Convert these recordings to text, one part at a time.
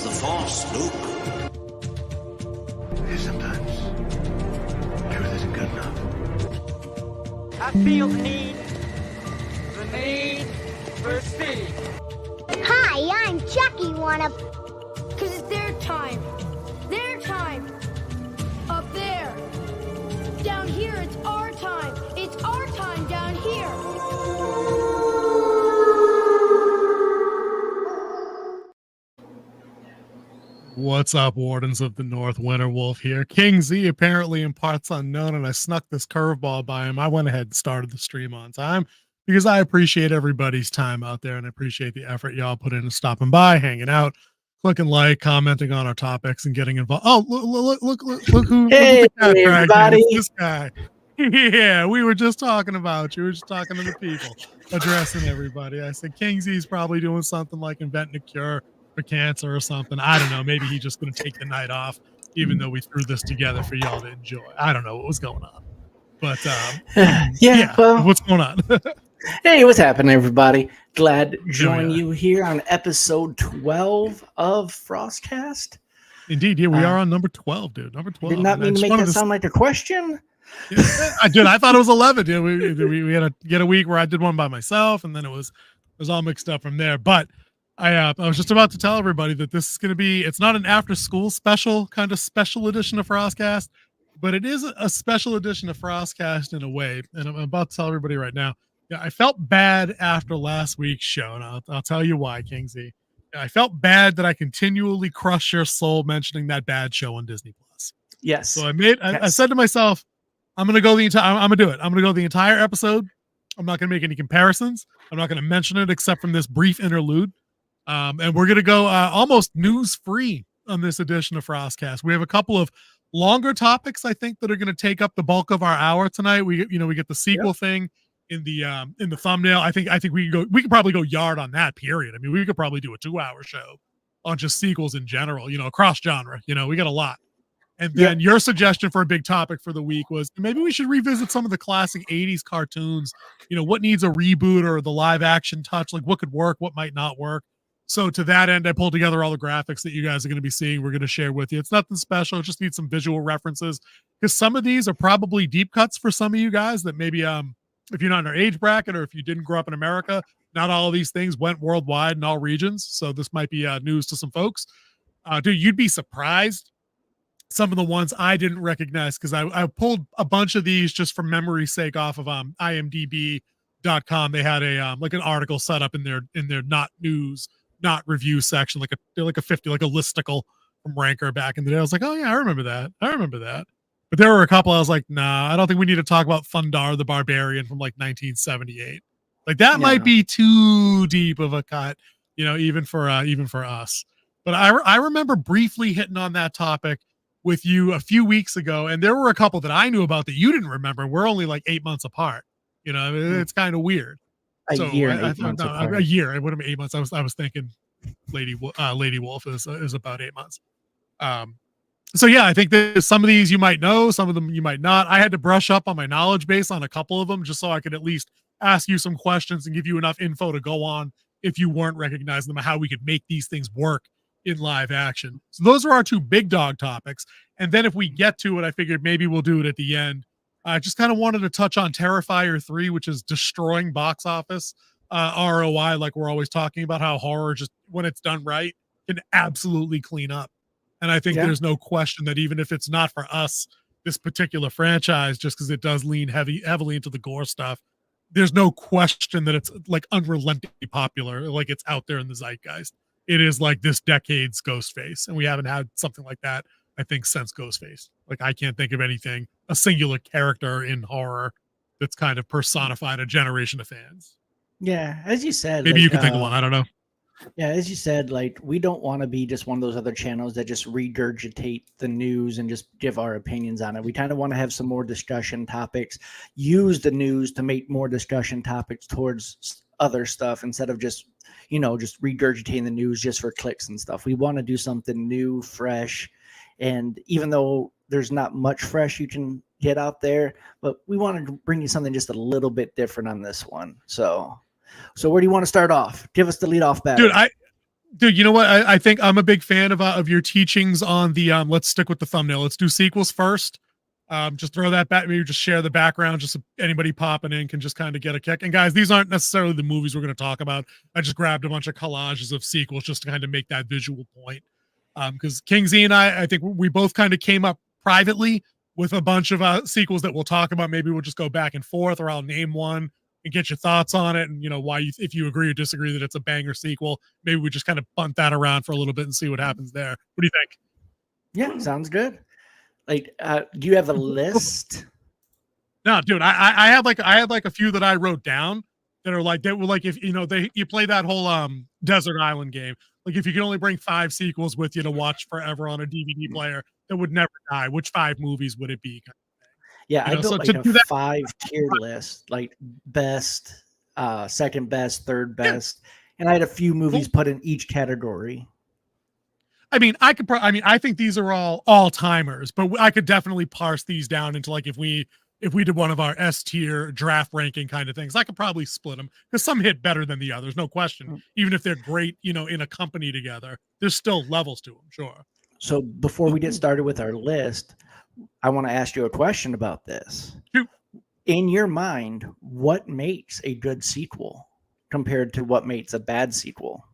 Trust the Force, Luke. Sometimes truth isn't good enough. I feel the need for speed. Hi, I'm Chucky. Because it's their time. Their time. Up there. Down here, it's our time. It's our time down here. What's up, Wardens of the North? Winter Wolf here. King Z, apparently in parts unknown, and I snuck this curveball by him. I went ahead and started the stream on time because I appreciate everybody's time out there and I appreciate the effort y'all put into stopping by, hanging out, clicking like, commenting on our topics, and getting involved. Oh, look who! Hey, look at everybody! This guy. Yeah, we were just talking about you. We were just talking to the people, addressing everybody. I said King Z's probably doing something like inventing a cure for cancer or something. I don't know. Maybe he's just going to take the night off, even though we threw this together for y'all to enjoy. I don't know what was going on, but well, what's going on? Hey, what's happening, everybody? Glad to join you here on episode 12 of FrostCast. Indeed, yeah, we are on number 12, dude. Number 12. Did not mean to make that sound like a question. I did. I thought it was 11. Dude. We had to get a week where I did one by myself, and then it was all mixed up from there. But I was just about to tell everybody that this is going to be, it's not an after school special kind of special edition of FrostCast, but it is a special edition of FrostCast in a way. And I'm about to tell everybody right now. Yeah, I felt bad after last week's show, and I'll tell you why, King Z. I felt bad that I continually crush your soul mentioning that bad show on Disney Plus. Yes. So I said to myself, I'm going to go I'm going to do it. I'm going to go the entire episode. I'm not going to make any comparisons. I'm not going to mention it except from this brief interlude. And we're going to go almost news free on this edition of FrostCast. We have a couple of longer topics, I think, that are going to take up the bulk of our hour tonight. We get the sequel thing in the thumbnail. I think we could probably go yard on that period. I mean, we could probably do a 2-hour show on just sequels in general, across genre. We got a lot. And then your suggestion for a big topic for the week was maybe we should revisit some of the classic 80s cartoons. What needs a reboot or the live action touch, like what could work, what might not work. So to that end, I pulled together all the graphics that you guys are going to be seeing. We're going to share with you. It's nothing special. It just needs some visual references because some of these are probably deep cuts for some of you guys that maybe if you're not in our age bracket or if you didn't grow up in America, not all of these things went worldwide in all regions. So this might be news to some folks. Dude, you'd be surprised some of the ones I didn't recognize because I pulled a bunch of these just for memory's sake off of IMDb.com. They had a like an article set up in their not news, not review section, like a 50, like a listicle from Ranker back in the day. I was like, oh yeah, I remember that. But there were a couple I was like, nah, I don't think we need to talk about Thundar the Barbarian from like 1978. Like that might be too deep of a cut, even for us. But I remember briefly hitting on that topic with you a few weeks ago, and there were a couple that I knew about that you didn't remember. We're only like 8 months apart. It's kind of weird. A year. A year. It would have been 8 months. I was thinking Lady Wolf is about 8 months. So yeah, I think that some of these you might know, some of them you might not. I had to brush up on my knowledge base on a couple of them just so I could at least ask you some questions and give you enough info to go on if you weren't recognizing them, how we could make these things work in live action. So those are our two big dog topics. And then if we get to it, I figured maybe we'll do it at the end. I just kind of wanted to touch on Terrifier 3, which is destroying box office ROI. Like we're always talking about how horror, just when it's done right, can absolutely clean up. And I think there's no question that even if it's not for us, this particular franchise, just because it does lean heavily into the gore stuff, there's no question that it's like unrelentingly popular. Like it's out there in the zeitgeist. It is like this decade's Ghostface. And we haven't had something like that, I think, since Ghostface. Like I can't think of anything, a singular character in horror that's kind of personified a generation of fans. Yeah, as you said. Maybe you can think of one. I don't know. Yeah, as you said, like we don't want to be just one of those other channels that just regurgitate the news and just give our opinions on it. We kind of want to have some more discussion topics, use the news to make more discussion topics towards other stuff instead of just regurgitating the news just for clicks and stuff. We want to do something new, fresh. And even though there's not much fresh you can get out there, but we wanted to bring you something just a little bit different on this one. So where do you want to start off? Give us the lead off batter. Dude, Dude, you know what? I think I'm a big fan of your teachings on the let's stick with the thumbnail. Let's do sequels first. Just throw that back, maybe just share the background, just so anybody popping in can just kind of get a kick. And guys, these aren't necessarily the movies we're going to talk about. I just grabbed a bunch of collages of sequels just to kind of make that visual point. Because King Z and I think we both kind of came up privately with a bunch of sequels that we'll talk about. Maybe we'll just go back and forth, or I'll name one and get your thoughts on it, and why if you agree or disagree that it's a banger sequel. Maybe we just kind of bunt that around for a little bit and see what happens there. What do you think? Yeah, sounds good. Like, do you have a list? No, dude, I had like a few that I wrote down that are like, they were like, if you play that whole Desert Island game, like if you could only bring 5 sequels with you to watch forever on a DVD player that would never die, which 5 movies would it be? Yeah, I built so like to a do that- 5-tier list, like best, second best, third best, and I had a few movies put in each category. I mean, I think these are all timers, but I could definitely parse these down into like if we did one of our S tier draft ranking kind of things, I could probably split them because some hit better than the others, no question. Even if they're great, in a company together, there's still levels to them, sure. So before we get started with our list, I want to ask you a question about this. Shoot. In your mind, what makes a good sequel compared to what makes a bad sequel?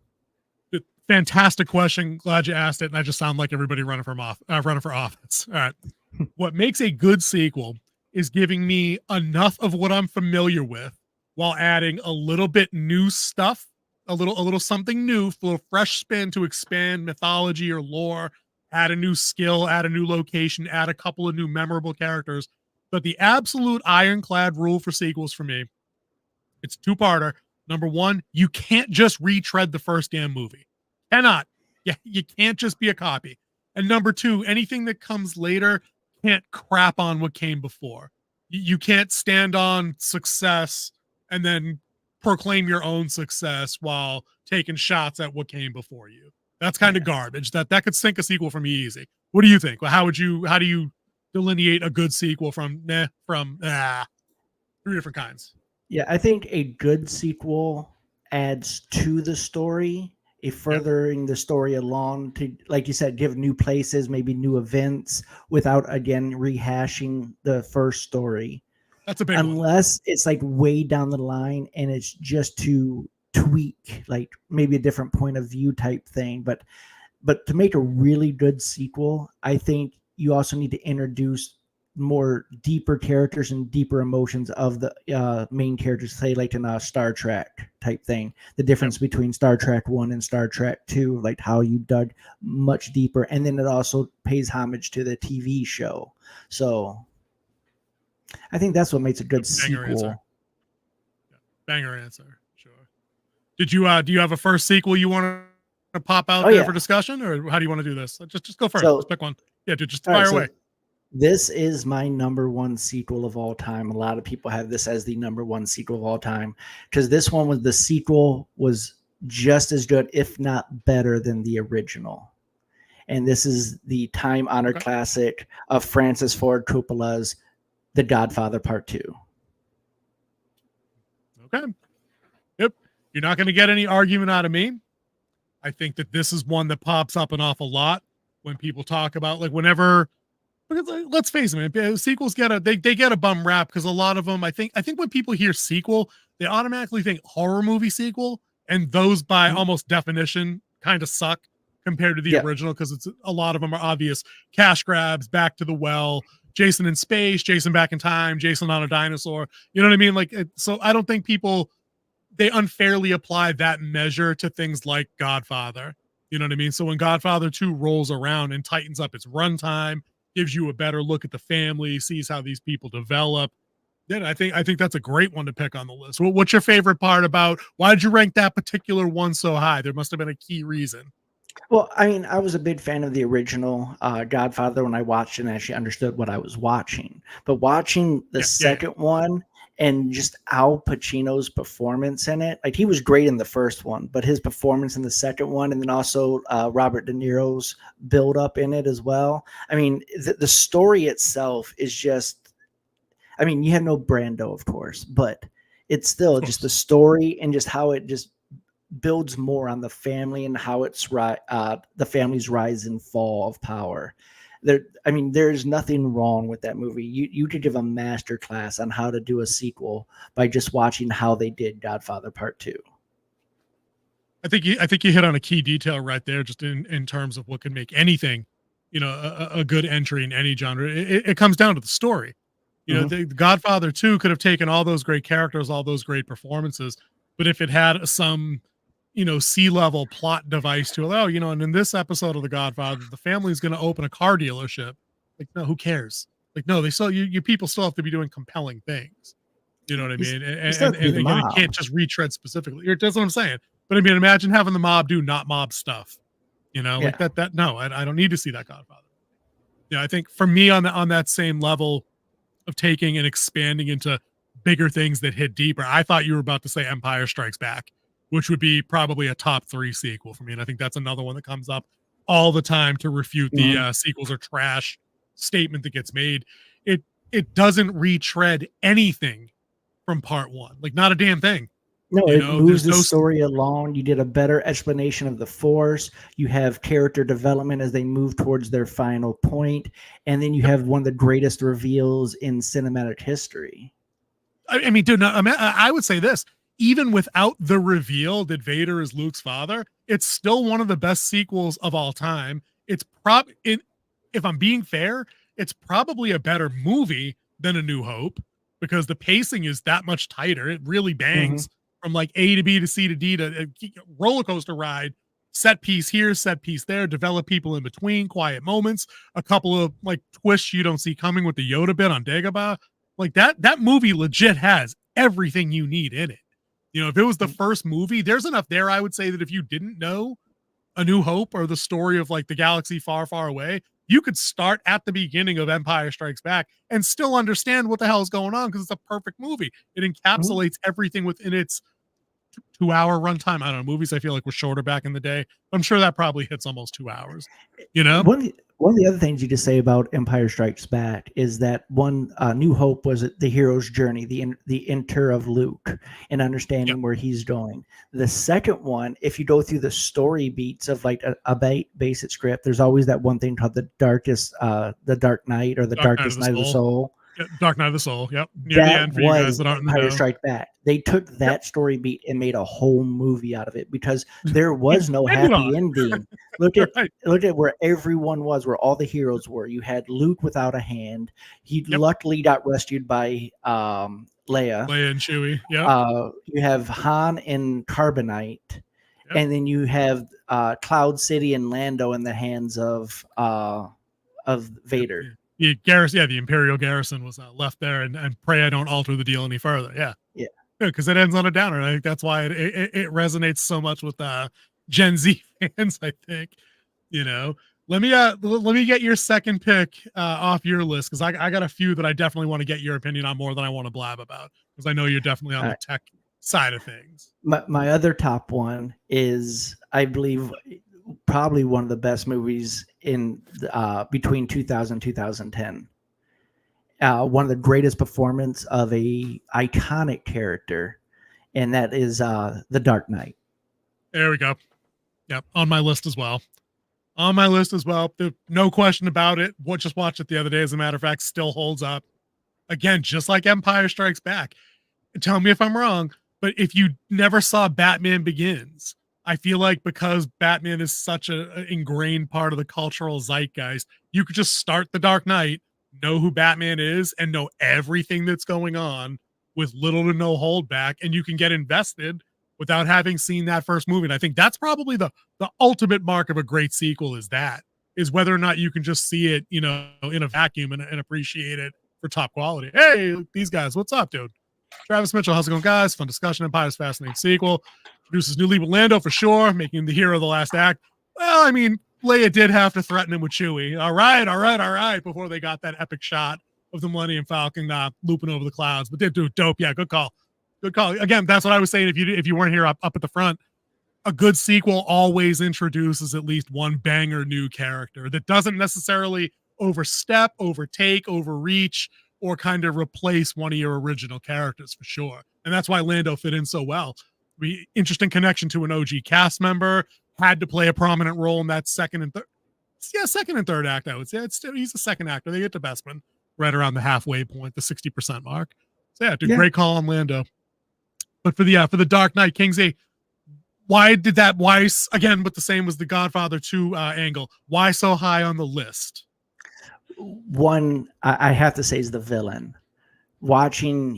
Fantastic question. Glad you asked it. And I just sound like everybody running for office. All right. What makes a good sequel is giving me enough of what I'm familiar with while adding a little bit new stuff, a little something new, a little fresh spin to expand mythology or lore, add a new skill, add a new location, add a couple of new memorable characters. But the absolute ironclad rule for sequels for me, it's 2-parter. Number 1, you can't just retread the first damn movie. Cannot. Yeah, you can't just be a copy. And number 2, anything that comes later can't crap on what came before. You can't stand on success and then proclaim your own success while taking shots at what came before you. That's kind of garbage. That could sink a sequel for me easy. What do you think? Well, how do you delineate a good sequel from 3 different kinds? Yeah, I think a good sequel adds to the story, furthering the story along to, like you said, give new places, maybe new events without, again, rehashing the first story. That's a big Unless it's like way down the line and it's just to tweak, like maybe a different point of view type thing. But to make a really good sequel, I think you also need to introduce more deeper characters and deeper emotions of the main characters, say like in a Star Trek type thing, the difference between Star Trek 1 and Star Trek 2, like how you dug much deeper. And then it also pays homage to the TV show. So I think that's what makes a good sequel. Answer. Banger answer. Sure. Did you do you have a first sequel you want to pop out there for discussion, or how do you want to do this? Just go first. Let's pick one. Yeah, dude, just fire away. This is my number 1 sequel of all time. A lot of people have this as the number 1 sequel of all time because this one was, the sequel was just as good, if not better than the original. And this is the time-honored classic of Francis Ford Coppola's The Godfather Part 2. Okay. Yep. You're not going to get any argument out of me. I think that this is one that pops up an awful lot when people talk about, like, whenever, because let's face it, man, sequels get a bum rap because a lot of them, I think when people hear sequel, they automatically think horror movie sequel, and those by almost definition kind of suck compared to the original because it's a lot of them are obvious cash grabs, back to the well, Jason in space, Jason back in time, Jason on a dinosaur. You know what I mean? Like, so I don't think they unfairly apply that measure to things like Godfather. You know what I mean? So when Godfather 2 rolls around and tightens up its runtime, gives you a better look at the family, sees how these people develop, then I think that's a great one to pick on the list. What's your favorite part about, why did you rank that particular one so high? There must have been a key reason. Well, I mean, I was a big fan of the original Godfather when I watched it and actually understood what I was watching. But watching the second one and just Al Pacino's performance in it, like he was great in the first one, but his performance in the second one, and then also Robert De Niro's build up in it as well. I mean, the story itself is just, I mean, you have no Brando, of course, but it's still just the story and just how it just builds more on the family and how it's the family's rise and fall of power. There's nothing wrong with that movie. You could give a master class on how to do a sequel by just watching how they did Godfather Part 2. I think you hit on a key detail right there, just in terms of what can make anything, a good entry in any genre. It comes down to the story. The Godfather 2 could have taken all those great characters, all those great performances, but if it had some, C-level plot device to it, and in this episode of The Godfather, the family's going to open a car dealership. Like, no, who cares? Like, no, they still, you people still have to be doing compelling things. You know what I mean? And again, it can't just retread specifically. That's what I'm saying. But I mean, imagine having the mob do not mob stuff, like that. No, I don't need to see that Godfather. I think for me on that same level of taking and expanding into bigger things that hit deeper, I thought you were about to say Empire Strikes Back, which would be probably a top 3 sequel for me. And I think that's another one that comes up all the time to refute the sequels are trash statement that gets made. It doesn't retread anything from part 1, like not a damn thing. No, it moves the story along. You did a better explanation of the Force. You have character development as they move towards their final point. And then you have one of the greatest reveals in cinematic history. I mean, dude, I would say this. Even without the reveal that Vader is Luke's father, it's still one of the best sequels of all time. It's if I'm being fair, it's probably a better movie than A New Hope because the pacing is that much tighter. It really bangs from like A to B to C to D to a roller coaster ride, set piece here, set piece there, develop people in between, quiet moments, a couple of like twists you don't see coming with the Yoda bit on Dagobah. Like that movie legit has everything you need in it. If it was the first movie, there's enough there. I would say that if you didn't know A New Hope or the story of like the galaxy far, far away, you could start at the beginning of Empire Strikes Back and still understand what the hell is going on because it's a perfect movie. It encapsulates everything within its 2-hour runtime. I don't know, movies I feel like were shorter back in the day. I'm sure that probably hits almost 2 hours. One of the other things you could say about Empire Strikes Back is that New Hope was the hero's journey, the enter of Luke and understanding where he's going. The second one, if you go through the story beats of like a basic script, there's always that one thing called the Dark Night or the Darkest Night of the Soul. Dark Night of the Soul. Yep. Near the end for you guys that aren't in the Empire Strikes Back. They took that story beat and made a whole movie out of it because there was no happy ending. Look at where everyone was, where all the heroes were. You had Luke without a hand. He luckily got rescued by Leia. Leia and Chewie. Yeah. You have Han and Carbonite, and then you have Cloud City and Lando in the hands of Vader. The Imperial garrison was left there, and pray I don't alter the deal any further. Yeah, because it ends on a downer. And I think that's why it resonates so much with Gen Z fans. I think, let me get your second pick off your list because I got a few that I definitely want to get your opinion on more than I want to blab about because I know you're definitely on the tech side of things. My other top one is, I believe, probably one of the best movies in between 2000 and 2010. One of the greatest performance of a iconic character, and that is The Dark Knight. There we go. Yep, on my list as well. No question about it. Just watched it the other day. As a matter of fact, still holds up. Again, just like Empire Strikes Back. Tell me if I'm wrong, but if you never saw Batman Begins, I feel like because Batman is such an ingrained part of the cultural zeitgeist, you could just start The Dark Knight, know who Batman is, and know everything that's going on with little to no holdback, and you can get invested without having seen that first movie. And I think that's probably the ultimate mark of a great sequel is whether or not you can just see it, in a vacuum and appreciate it for top quality. Hey, these guys, what's up, dude? Travis Mitchell, how's it going, guys? Fun discussion. Empire's fascinating sequel. Produces new lead with Lando for sure, making him the hero of the last act. Well, I mean, Leia did have to threaten him with Chewie. All right, before they got that epic shot of the Millennium Falcon looping over the clouds. But they do dope. Yeah, good call. Again, that's what I was saying. If you weren't here up at the front, a good sequel always introduces at least one banger new character that doesn't necessarily overstep, overtake, overreach, or kind of replace one of your original characters for sure. And that's why Lando fit in so well. interesting connection to an OG cast member, had to play a prominent role in that second and third act, I would say. He's a second actor. They get to Bestman right around the halfway point, the 60% mark. So yeah, dude, great call on Lando. But for the Dark Knight, Kingsley, why again with the same as the Godfather 2 angle? Why so high on the list? One, I have to say, is the villain. Watching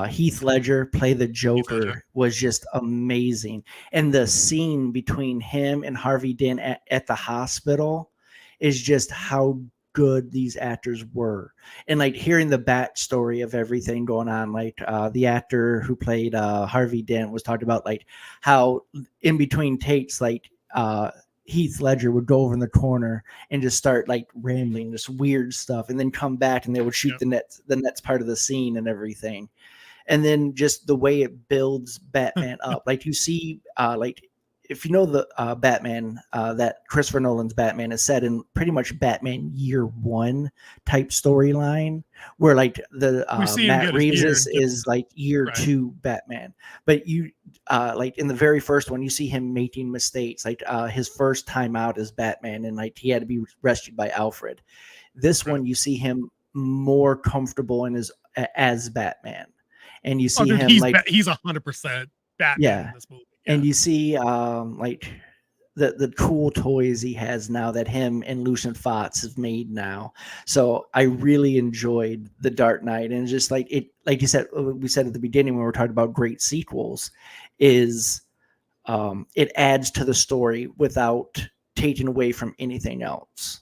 Heath Ledger play the Joker was just amazing. And the scene between him and Harvey Dent at the hospital is just how good these actors were. And like hearing the backstory of everything going on, like the actor who played Harvey Dent was talking about like how in between takes, like Heath Ledger would go over in the corner and just start like rambling this weird stuff and then come back and they would shoot the next part of the scene and everything. And then just the way it builds Batman up. Like you see, like if you know the Batman, that Christopher Nolan's Batman is set in pretty much Batman Year One type storyline, where like the Matt Reeves is like year two Batman. But you like in the very first one, you see him making mistakes. Like his first time out as Batman, and like he had to be rescued by Alfred. This one, you see him more comfortable in his as Batman, and you see him he's 100% Batman in this movie. And you see like the cool toys he has now that him and Lucian Fox have made now. So I really enjoyed The Dark Knight. And just like it, like you said, we said at the beginning when we were talking about great sequels, is it adds to the story without taking away from anything else.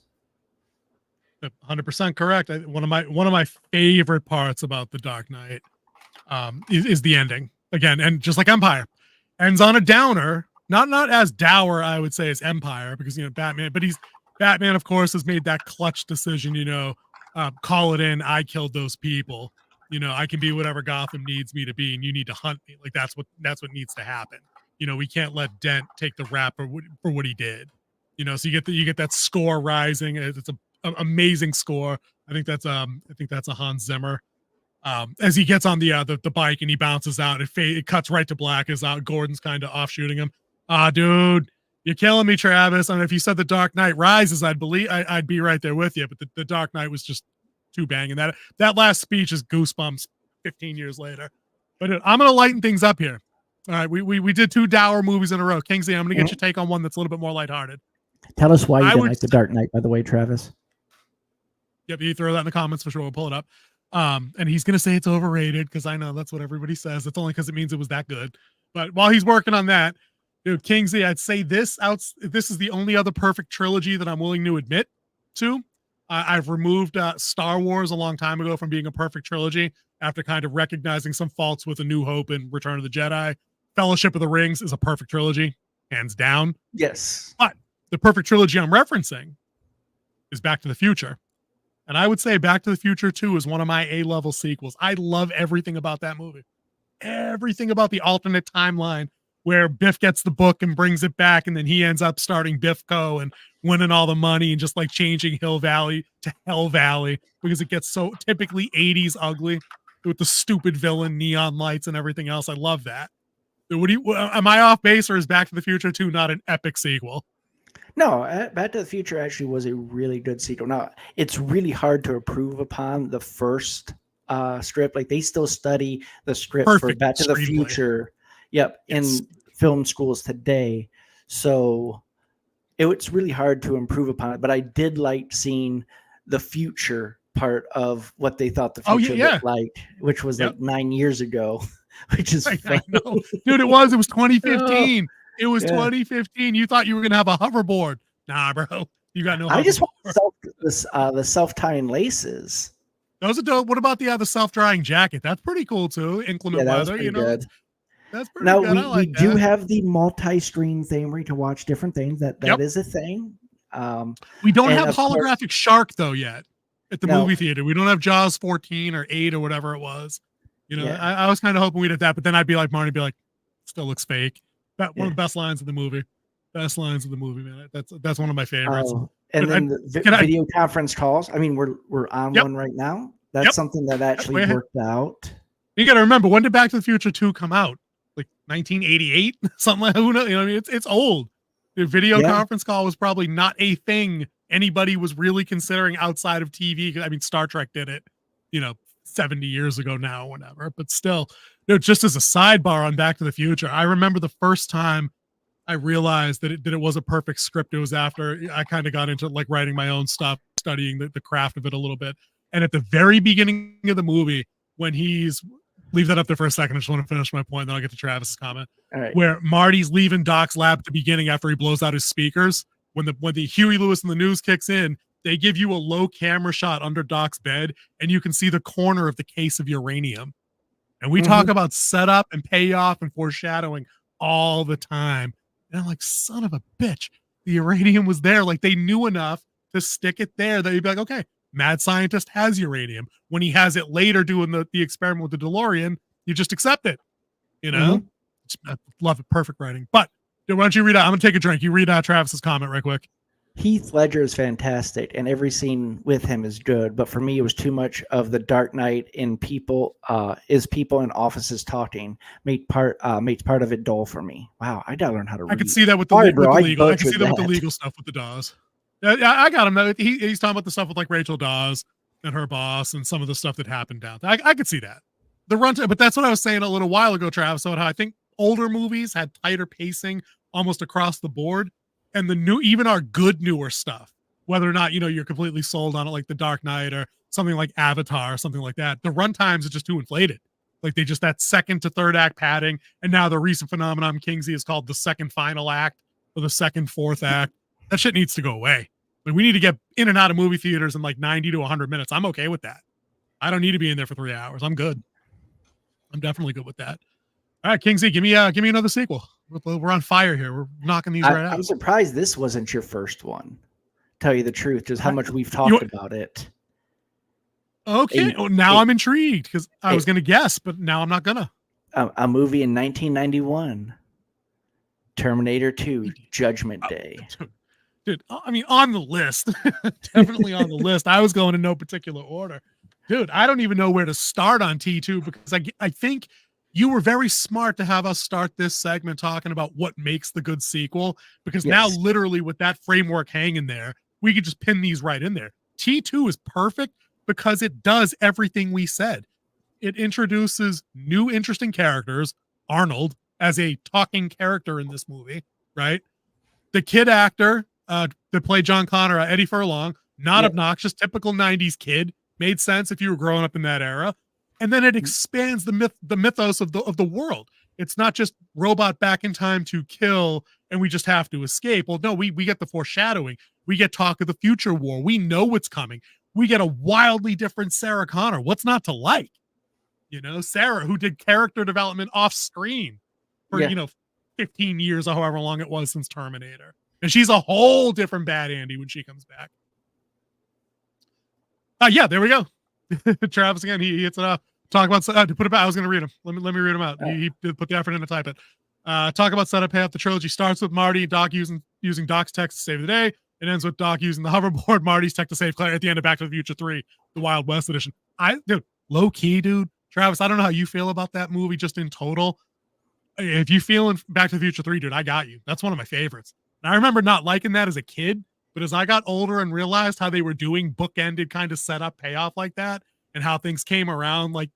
100% correct. One of my favorite parts about The Dark Knight is the ending. Again, and just like Empire. Ends on a downer, not as dour, I would say, as Empire, because Batman, but Batman, of course, has made that clutch decision, call it in, I killed those people. I can be whatever Gotham needs me to be, and you need to hunt me. Like that's what needs to happen. We can't let Dent take the rap for what he did. So you get that score rising. It's an amazing score. I think that's a Hans Zimmer. As he gets on the bike and he bounces out, it cuts right to black as Gordon's kind of off shooting him. Dude, you're killing me, Travis. I mean, if you said The Dark Knight Rises, I'd be right there with you. But the Dark Knight was just too banging. That last speech is goosebumps 15 years later. But I'm gonna lighten things up here. All right, we did 2 dour movies in a row. Kingsley, I'm gonna get your take on one that's a little bit more lighthearted. Tell us why you didn't like The Dark Knight, by the way, Travis. Yep, you throw that in the comments for sure. We'll pull it up. And he's gonna say it's overrated because I know that's what everybody says. It's only because it means it was that good. But while he's working on that, dude, Kingsley, I'd say this is the only other perfect trilogy that I'm willing to admit to. I've removed Star Wars a long time ago from being a perfect trilogy after kind of recognizing some faults with A New Hope and Return of the Jedi. Fellowship of the Rings is a perfect trilogy, hands down. Yes. But the perfect trilogy I'm referencing is Back to the Future. And I would say Back to the Future 2 is one of my A-level sequels. I love everything about that movie. Everything about the alternate timeline where Biff gets the book and brings it back, and then he ends up starting Biffco and winning all the money and just like changing Hill Valley to Hell Valley because it gets so typically 80s ugly with the stupid villain, neon lights, and everything else. I love that. Am I off base, or is Back to the Future 2 not an epic sequel? No, Back to the Future actually was a really good sequel. Now, it's really hard to improve upon the first script. Like, they still study the script for Back to the Future. Yep, yes. In film schools today. So it's really hard to improve upon it. But I did like seeing the future part of what they thought the future looked like, which was like 9 years ago, which is funny. Dude, it was 2015. It was 2015. You thought you were gonna have a hoverboard. Nah, bro. You got no hoverboard. I just want the self-tying laces. Those are dope. What about the self-drying jacket? That's pretty cool too. Inclement weather, good. That's pretty now good. we do have the multi-screen thing where you can watch different things. That is a thing. We don't have holographic shark though yet at the movie theater. We don't have Jaws 14 or 8 or whatever it was. I was kind of hoping we'd have that, but then I'd be like, Marnie, be like, still looks fake. One of the best lines of the movie. Best lines of the movie, man. That's one of my favorites. And then the video conference calls. I mean, we're on one right now. That's something that actually worked out. You got to remember, when did Back to the Future 2 come out? Like 1988, something like, who knows? You know, I mean, it's old. The video conference call was probably not a thing anybody was really considering outside of TV. I mean, Star Trek did it, 70 years ago now, whatever. But still, just as a sidebar on Back to the Future, I remember the first time I realized that it was a perfect script. It was after I kind of got into like writing my own stuff, studying the craft of it a little bit. And at the very beginning of the movie, when leave that up there for a second. I just want to finish my point, then I'll get to Travis's comment. All right. Where Marty's leaving Doc's lab at the beginning after he blows out his speakers. When the Huey Lewis and the news kicks in, they give you a low camera shot under Doc's bed, and you can see the corner of the case of uranium. And we talk about setup and payoff and foreshadowing all the time. And I'm like, son of a bitch, the uranium was there. Like, they knew enough to stick it there that you'd be like, okay, mad scientist has uranium. When he has it later doing the experiment with the DeLorean, you just accept it. I love it. Perfect writing. But why don't you read out? I'm going to take a drink. You read out Travis's comment right quick. Heath Ledger is fantastic, and every scene with him is good. But for me, it was too much of the Dark Knight in people in offices talking made part of it dull for me. Wow, I gotta learn how to read. I could see that with the legal. I can see that with the legal stuff with the Dawes. I got him. He's talking about the stuff with like Rachel Dawes and her boss and some of the stuff that happened down there. I could see that. The runtime, but that's what I was saying a little while ago, Travis. So how I think older movies had tighter pacing almost across the board. And even our good newer stuff, whether or not, you're completely sold on it, like The Dark Knight or something like Avatar or something like that, the run times are just too inflated. Like that second to third act padding. And now the recent phenomenon, Kingsley, is called the second final act or the second fourth act. That shit needs to go away. Like, we need to get in and out of movie theaters in like 90 to 100 minutes. I'm okay with that. I don't need to be in there for 3 hours. I'm good. I'm definitely good with that. All right, Kingsley, give me another sequel. We're on fire here. We're knocking these right out. I'm surprised this wasn't your first one. Tell you the truth, just how much we've talked about it. Okay, I'm intrigued because I was going to guess, but now I'm not gonna. A movie in 1991, Terminator 2, Judgment Day. Dude, I mean, on the list, definitely on the list. I was going in no particular order. Dude, I don't even know where to start on T2 because I think you were very smart to have us start this segment talking about what makes the good sequel, because now literally with that framework hanging there, we could just pin these right in there. T2 is perfect because it does everything we said. It introduces new interesting characters, Arnold as a talking character in this movie, right? The kid actor that played John Connor, Eddie Furlong, not obnoxious, typical 90s kid, made sense if you were growing up in that era. And then it expands the mythos of the world. It's not just robot back in time to kill and we just have to escape. Well, no, we get the foreshadowing. We get talk of the future war. We know what's coming. We get a wildly different Sarah Connor. What's not to like? Sarah, who did character development off screen for 15 years or however long it was since Terminator. And she's a whole different bad Andy when she comes back. There we go. Travis again, he hits it off. Talk about to put it back. I was going to read them. Let me read them out. He put the effort in to type it. Talk about setup payoff. The trilogy starts with Marty and Doc using Doc's tech to save the day. It ends with Doc using the hoverboard, Marty's tech to save Claire at the end of Back to the Future 3, the Wild West edition. Low key, dude. Travis, I don't know how you feel about that movie just in total. If you feel in Back to the Future 3, dude, I got you. That's one of my favorites. And I remember not liking that as a kid, but as I got older and realized how they were doing bookended kind of setup payoff like that and how things came around like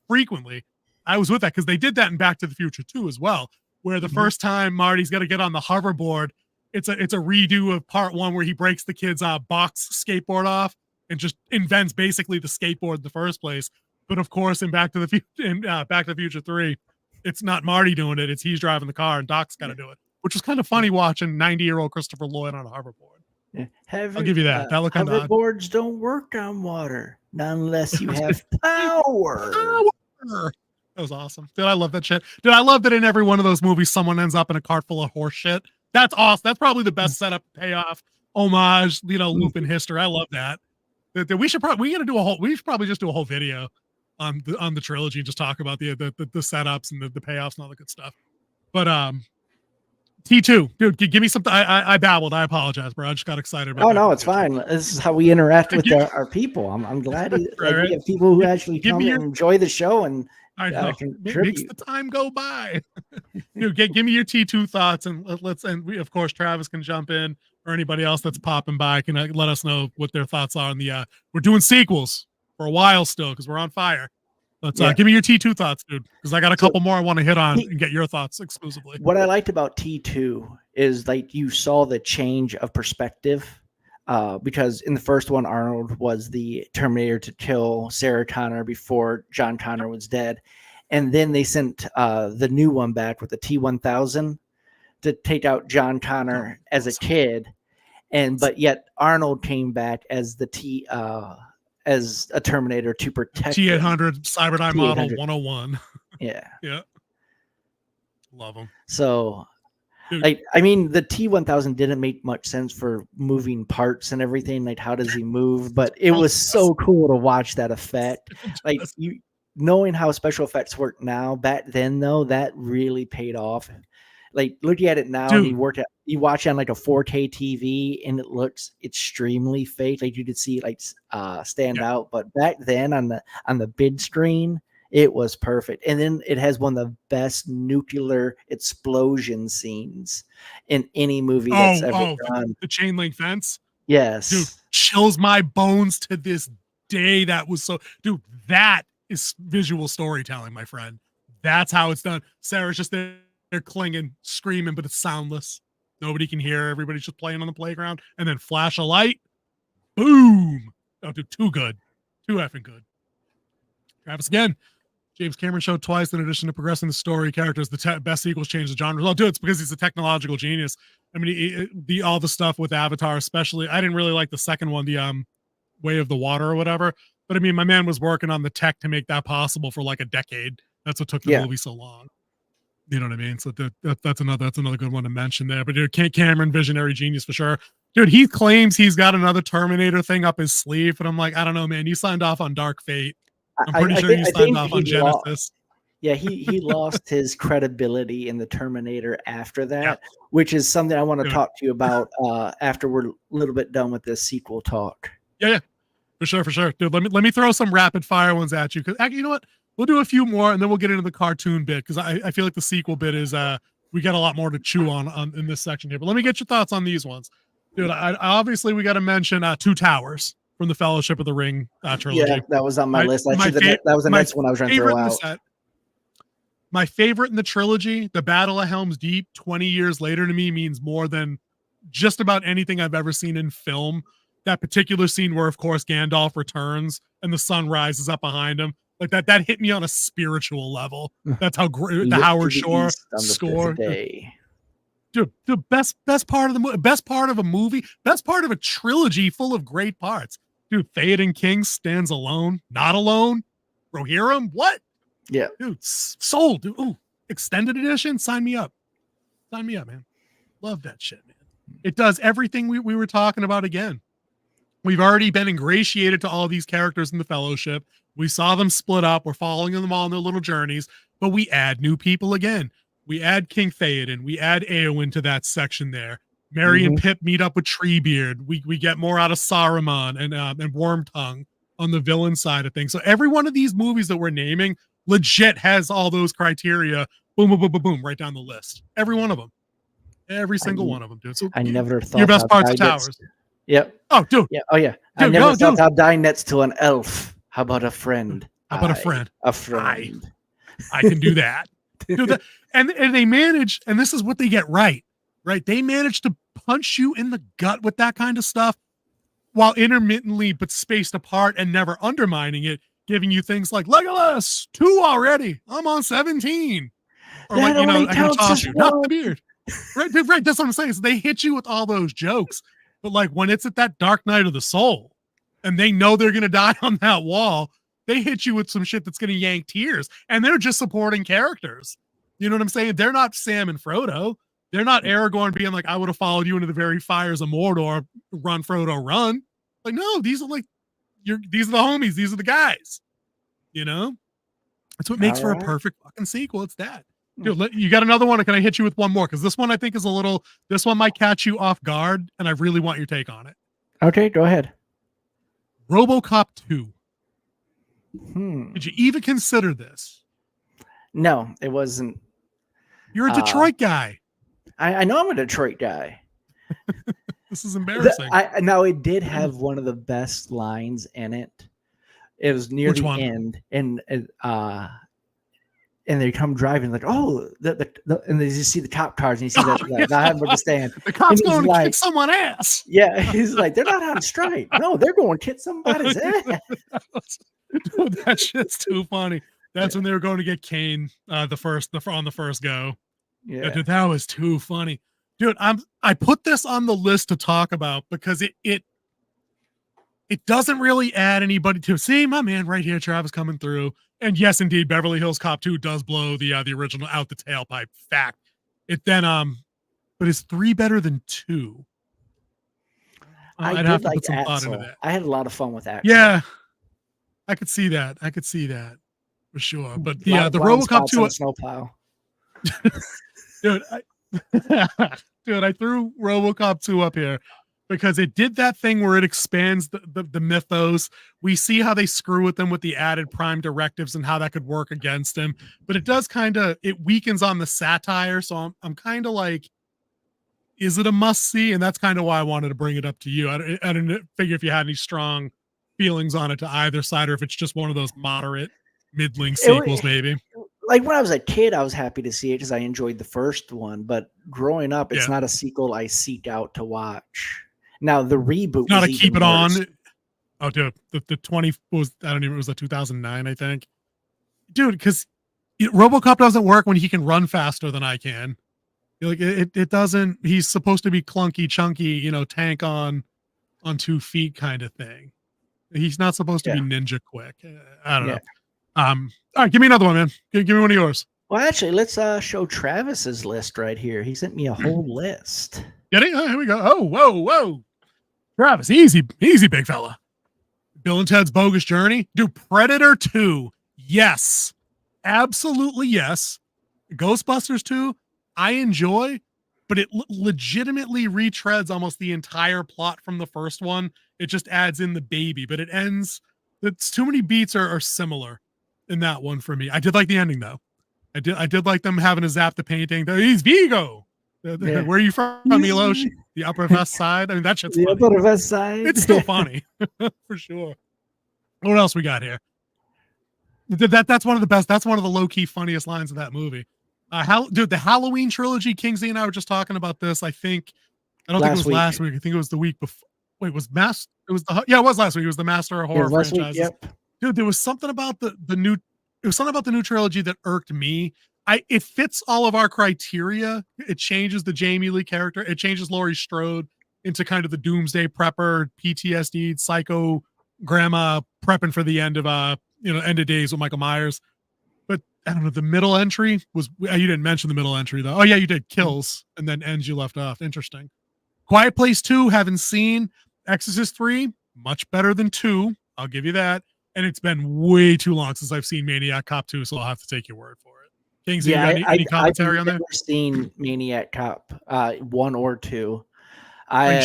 frequently, I was with that because they did that in Back to the Future 2 as well, where the first time Marty's got to get on the hoverboard, it's a redo of part 1 where he breaks the kid's box skateboard off and just invents basically the skateboard in the first place. But of course, in Back to the Future 3, it's not Marty doing it; it's he's driving the car and Doc's got to do it, which was kind of funny watching 90-year-old Christopher Lloyd on a hoverboard. I'll give you that. That looked kind of hoverboards don't work on water, not unless you have power. That was awesome. Dude, I love that shit. Dude, I love that in every one of those movies, someone ends up in a cart full of horse shit. That's awesome. That's probably the best setup, payoff, homage, loop in history. I love that. We should probably just do a whole video on the trilogy and just talk about the setups and the payoffs and all the good stuff. But T2, dude, give me something. I babbled. I apologize, bro. I just got excited about no, it's fine. This is how we interact with our people. I'm glad we have people who actually come and enjoy the show and I know. Makes the time go by. Dude, give me your T2 thoughts, and we, of course, Travis can jump in, or anybody else that's popping by can let us know what their thoughts are on the. We're doing sequels for a while still because we're on fire. Let's give me your T2 thoughts, dude, because I got a couple more I want to hit on and get your thoughts exclusively. What I liked about T2 is like you saw the change of perspective. Because in the first one, Arnold was the Terminator to kill Sarah Connor before John Connor was dead. And then they sent the new one back with the T-1000 to take out John Connor as a kid. But yet Arnold came back as as a Terminator to protect T-800 Cyberdyne model 101. Yeah. Yeah. Love them. So... Like, I mean, the T-1000 didn't make much sense for moving parts and everything. Like, how does he move? But it was so cool to watch that effect. Like, knowing how special effects work now, back then, though, that really paid off. Like, looking at it now, you watch it on like a 4K TV and it looks extremely fake. Like, you could see like stand out. But back then on the big screen, it was perfect. And then it has one of the best nuclear explosion scenes in any movie that's ever done. The chain link fence? Yes. Dude, chills my bones to this day. That was so... Dude, that is visual storytelling, my friend. That's how it's done. Sarah's just there clinging, screaming, but it's soundless. Nobody can hear. Everybody's just playing on the playground. And then flash a light. Boom. Oh, dude, too good. Too effing good. Travis again. James Cameron showed twice, in addition to progressing the story, characters, the best sequels change the genre. Well, dude, it's because he's a technological genius. I mean, all the stuff with Avatar, especially. I didn't really like the second one, the Way of the Water or whatever. But I mean, my man was working on the tech to make that possible for like a decade. That's what took the movie so long. You know what I mean? So that's another good one to mention there. But dude, Cameron, visionary genius for sure. Dude, he claims he's got another Terminator thing up his sleeve, and I'm like, I don't know, man. You signed off on Dark Fate. I'm pretty sure you signed off on Genesis. He lost his credibility in the Terminator after that, which is something I want to talk to you about after we're a little bit done with this sequel talk. Yeah, for sure. Dude, let me throw some rapid fire ones at you, because you know what? We'll do a few more, and then we'll get into the cartoon bit, because I feel like the sequel bit is we got a lot more to chew on in this section here. But let me get your thoughts on these ones, dude. Obviously we got to mention Two Towers from the Fellowship of the Ring trilogy. Yeah, that was on my list. That was the next one I was going to throw out. My favorite in the trilogy, the Battle of Helm's Deep, 20 years later to me means more than just about anything I've ever seen in film. That particular scene where, of course, Gandalf returns and the sun rises up behind him. Like that hit me on a spiritual level. That's how great the Howard Shore score. Dude, the best part of the movie, best part of a movie, best part of a trilogy full of great parts. Dude, Theoden King stands alone, not alone. Rohirrim, what? Yeah, dude, sold. Dude, ooh, extended edition, sign me up, man. Love that shit, man. It does everything we were talking about again. We've already been ingratiated to all these characters in the Fellowship. We saw them split up. We're following them all on their little journeys, but we add new people again. We add King Theoden. We add Éowyn to that section there. Merry and Pip meet up with Treebeard. We get more out of Saruman and Wormtongue on the villain side of things. So every one of these movies that we're naming legit has all those criteria. Boom, boom, boom, boom, boom, right down the list. Every one of them. Every single one of them, dude. So I never thought your best parts of Towers. Yep. Oh, dude. Yeah. Oh, yeah. I never thought I'd die next to an elf. How about a friend? How about a friend? A friend. I can do that. Dude, and they manage, and this is what they get right? They manage to punch you in the gut with that kind of stuff while intermittently but spaced apart and never undermining it, giving you things like Legolas, 2 already. I'm on 17. Or that like, only I can toss you, one. not the beard. Right. That's what I'm saying. So they hit you with all those jokes. But like when it's at that dark night of the soul and they know they're going to die on that wall, they hit you with some shit that's going to yank tears. And they're just supporting characters. You know what I'm saying? They're not Sam and Frodo. They're not Aragorn being like, I would have followed you into the very fires of Mordor. Run, Frodo, run. Like, no, these are these are the homies. These are the guys. You know? That's what makes for a perfect fucking sequel. It's that. Dude, you got another one, or can I hit you with one more? Because this one I think is this one might catch you off guard, and I really want your take on it. Okay, go ahead. RoboCop 2. Did you even consider this? No, it wasn't. You're a Detroit guy. I know I'm a Detroit guy. This is embarrassing. Now it did have one of the best lines in it. It was near Which the one? end, and they come driving like, oh, and they just see the cop cars, and you see the hamburger stand. The cop's And he's going to like- kick someone's ass. Yeah, he's like, they're not on strike. No, they're going to kick somebody's ass. Dude, that shit's too funny. That's when they were going to get Kane on the first go. Yeah, Dude, that was too funny. Dude, I put this on the list to talk about because it doesn't really add anybody to. See, my man right here, Travis coming through. And yes, indeed, Beverly Hills Cop 2 does blow the original out the tailpipe. Fact. It then but is 3 better than 2? I'd have to put some thought into that. I had a lot of fun with Axel. Yeah, I could see that. For sure. But the RoboCop 2 snowplow. Dude, I threw RoboCop 2 up here because it did that thing where it expands the mythos. We see how they screw with them with the added prime directives and how that could work against him. But it does it weakens on the satire. So I'm kind of like, is it a must see? And that's kind of why I wanted to bring it up to you. I didn't figure if you had any strong feelings on it to either side, or if it's just one of those moderate middling sequels, maybe. Like when I was a kid, I was happy to see it because I enjoyed the first one. But growing up, it's not a sequel I seek out to watch. Now the reboot, not to keep it worse. on. Oh, dude, the 20 was it was 2009, I think. Dude, because RoboCop doesn't work when he can run faster than I can. Like it doesn't. He's supposed to be clunky, chunky, tank on 2 feet kind of thing. He's not supposed to be ninja quick. I don't know. All right, give me another one, man. Give me one of yours. Well, actually, let's show Travis's list right here. He sent me a whole list. Get it? Oh, here we go. Oh, whoa. Travis, easy, big fella. Bill and Ted's Bogus Journey. Dude, Predator 2. Yes. Absolutely yes. Ghostbusters 2, I enjoy, but it legitimately retreads almost the entire plot from the first one. It just adds in the baby, but it ends. It's too many beats are similar in that one for me. I did like the ending though. I did like them having to zap the painting. He's Vigo. Where are you from, Milos? The Upper West Side. I mean, that shit's funny. Upper West Side. It's still funny for sure. What else we got here? That's one of the best. That's one of the low key funniest lines of that movie. The Halloween trilogy. Kingsley and I were just talking about this. I don't think it was last week. I think it was the week before. Wait, it was last week. It was the Master of Horror franchise. Yep. Dude, there was something about the new. It was something about the new trilogy that irked me. It fits all of our criteria. It changes the Jamie Lee character. It changes Laurie Strode into kind of the doomsday prepper, PTSD, psycho grandma prepping for the end of days with Michael Myers. But I don't know. The middle entry was. You didn't mention the middle entry though. Oh yeah, you did. Kills and then ends you left off. Interesting. Quiet Place 2, haven't seen. Exorcist 3, much better than 2. I'll give you that. And it's been way too long since I've seen Maniac Cop 2, so I'll have to take your word for it. Kingsley, you got any commentary on that? I've never seen Maniac Cop 1 or 2. You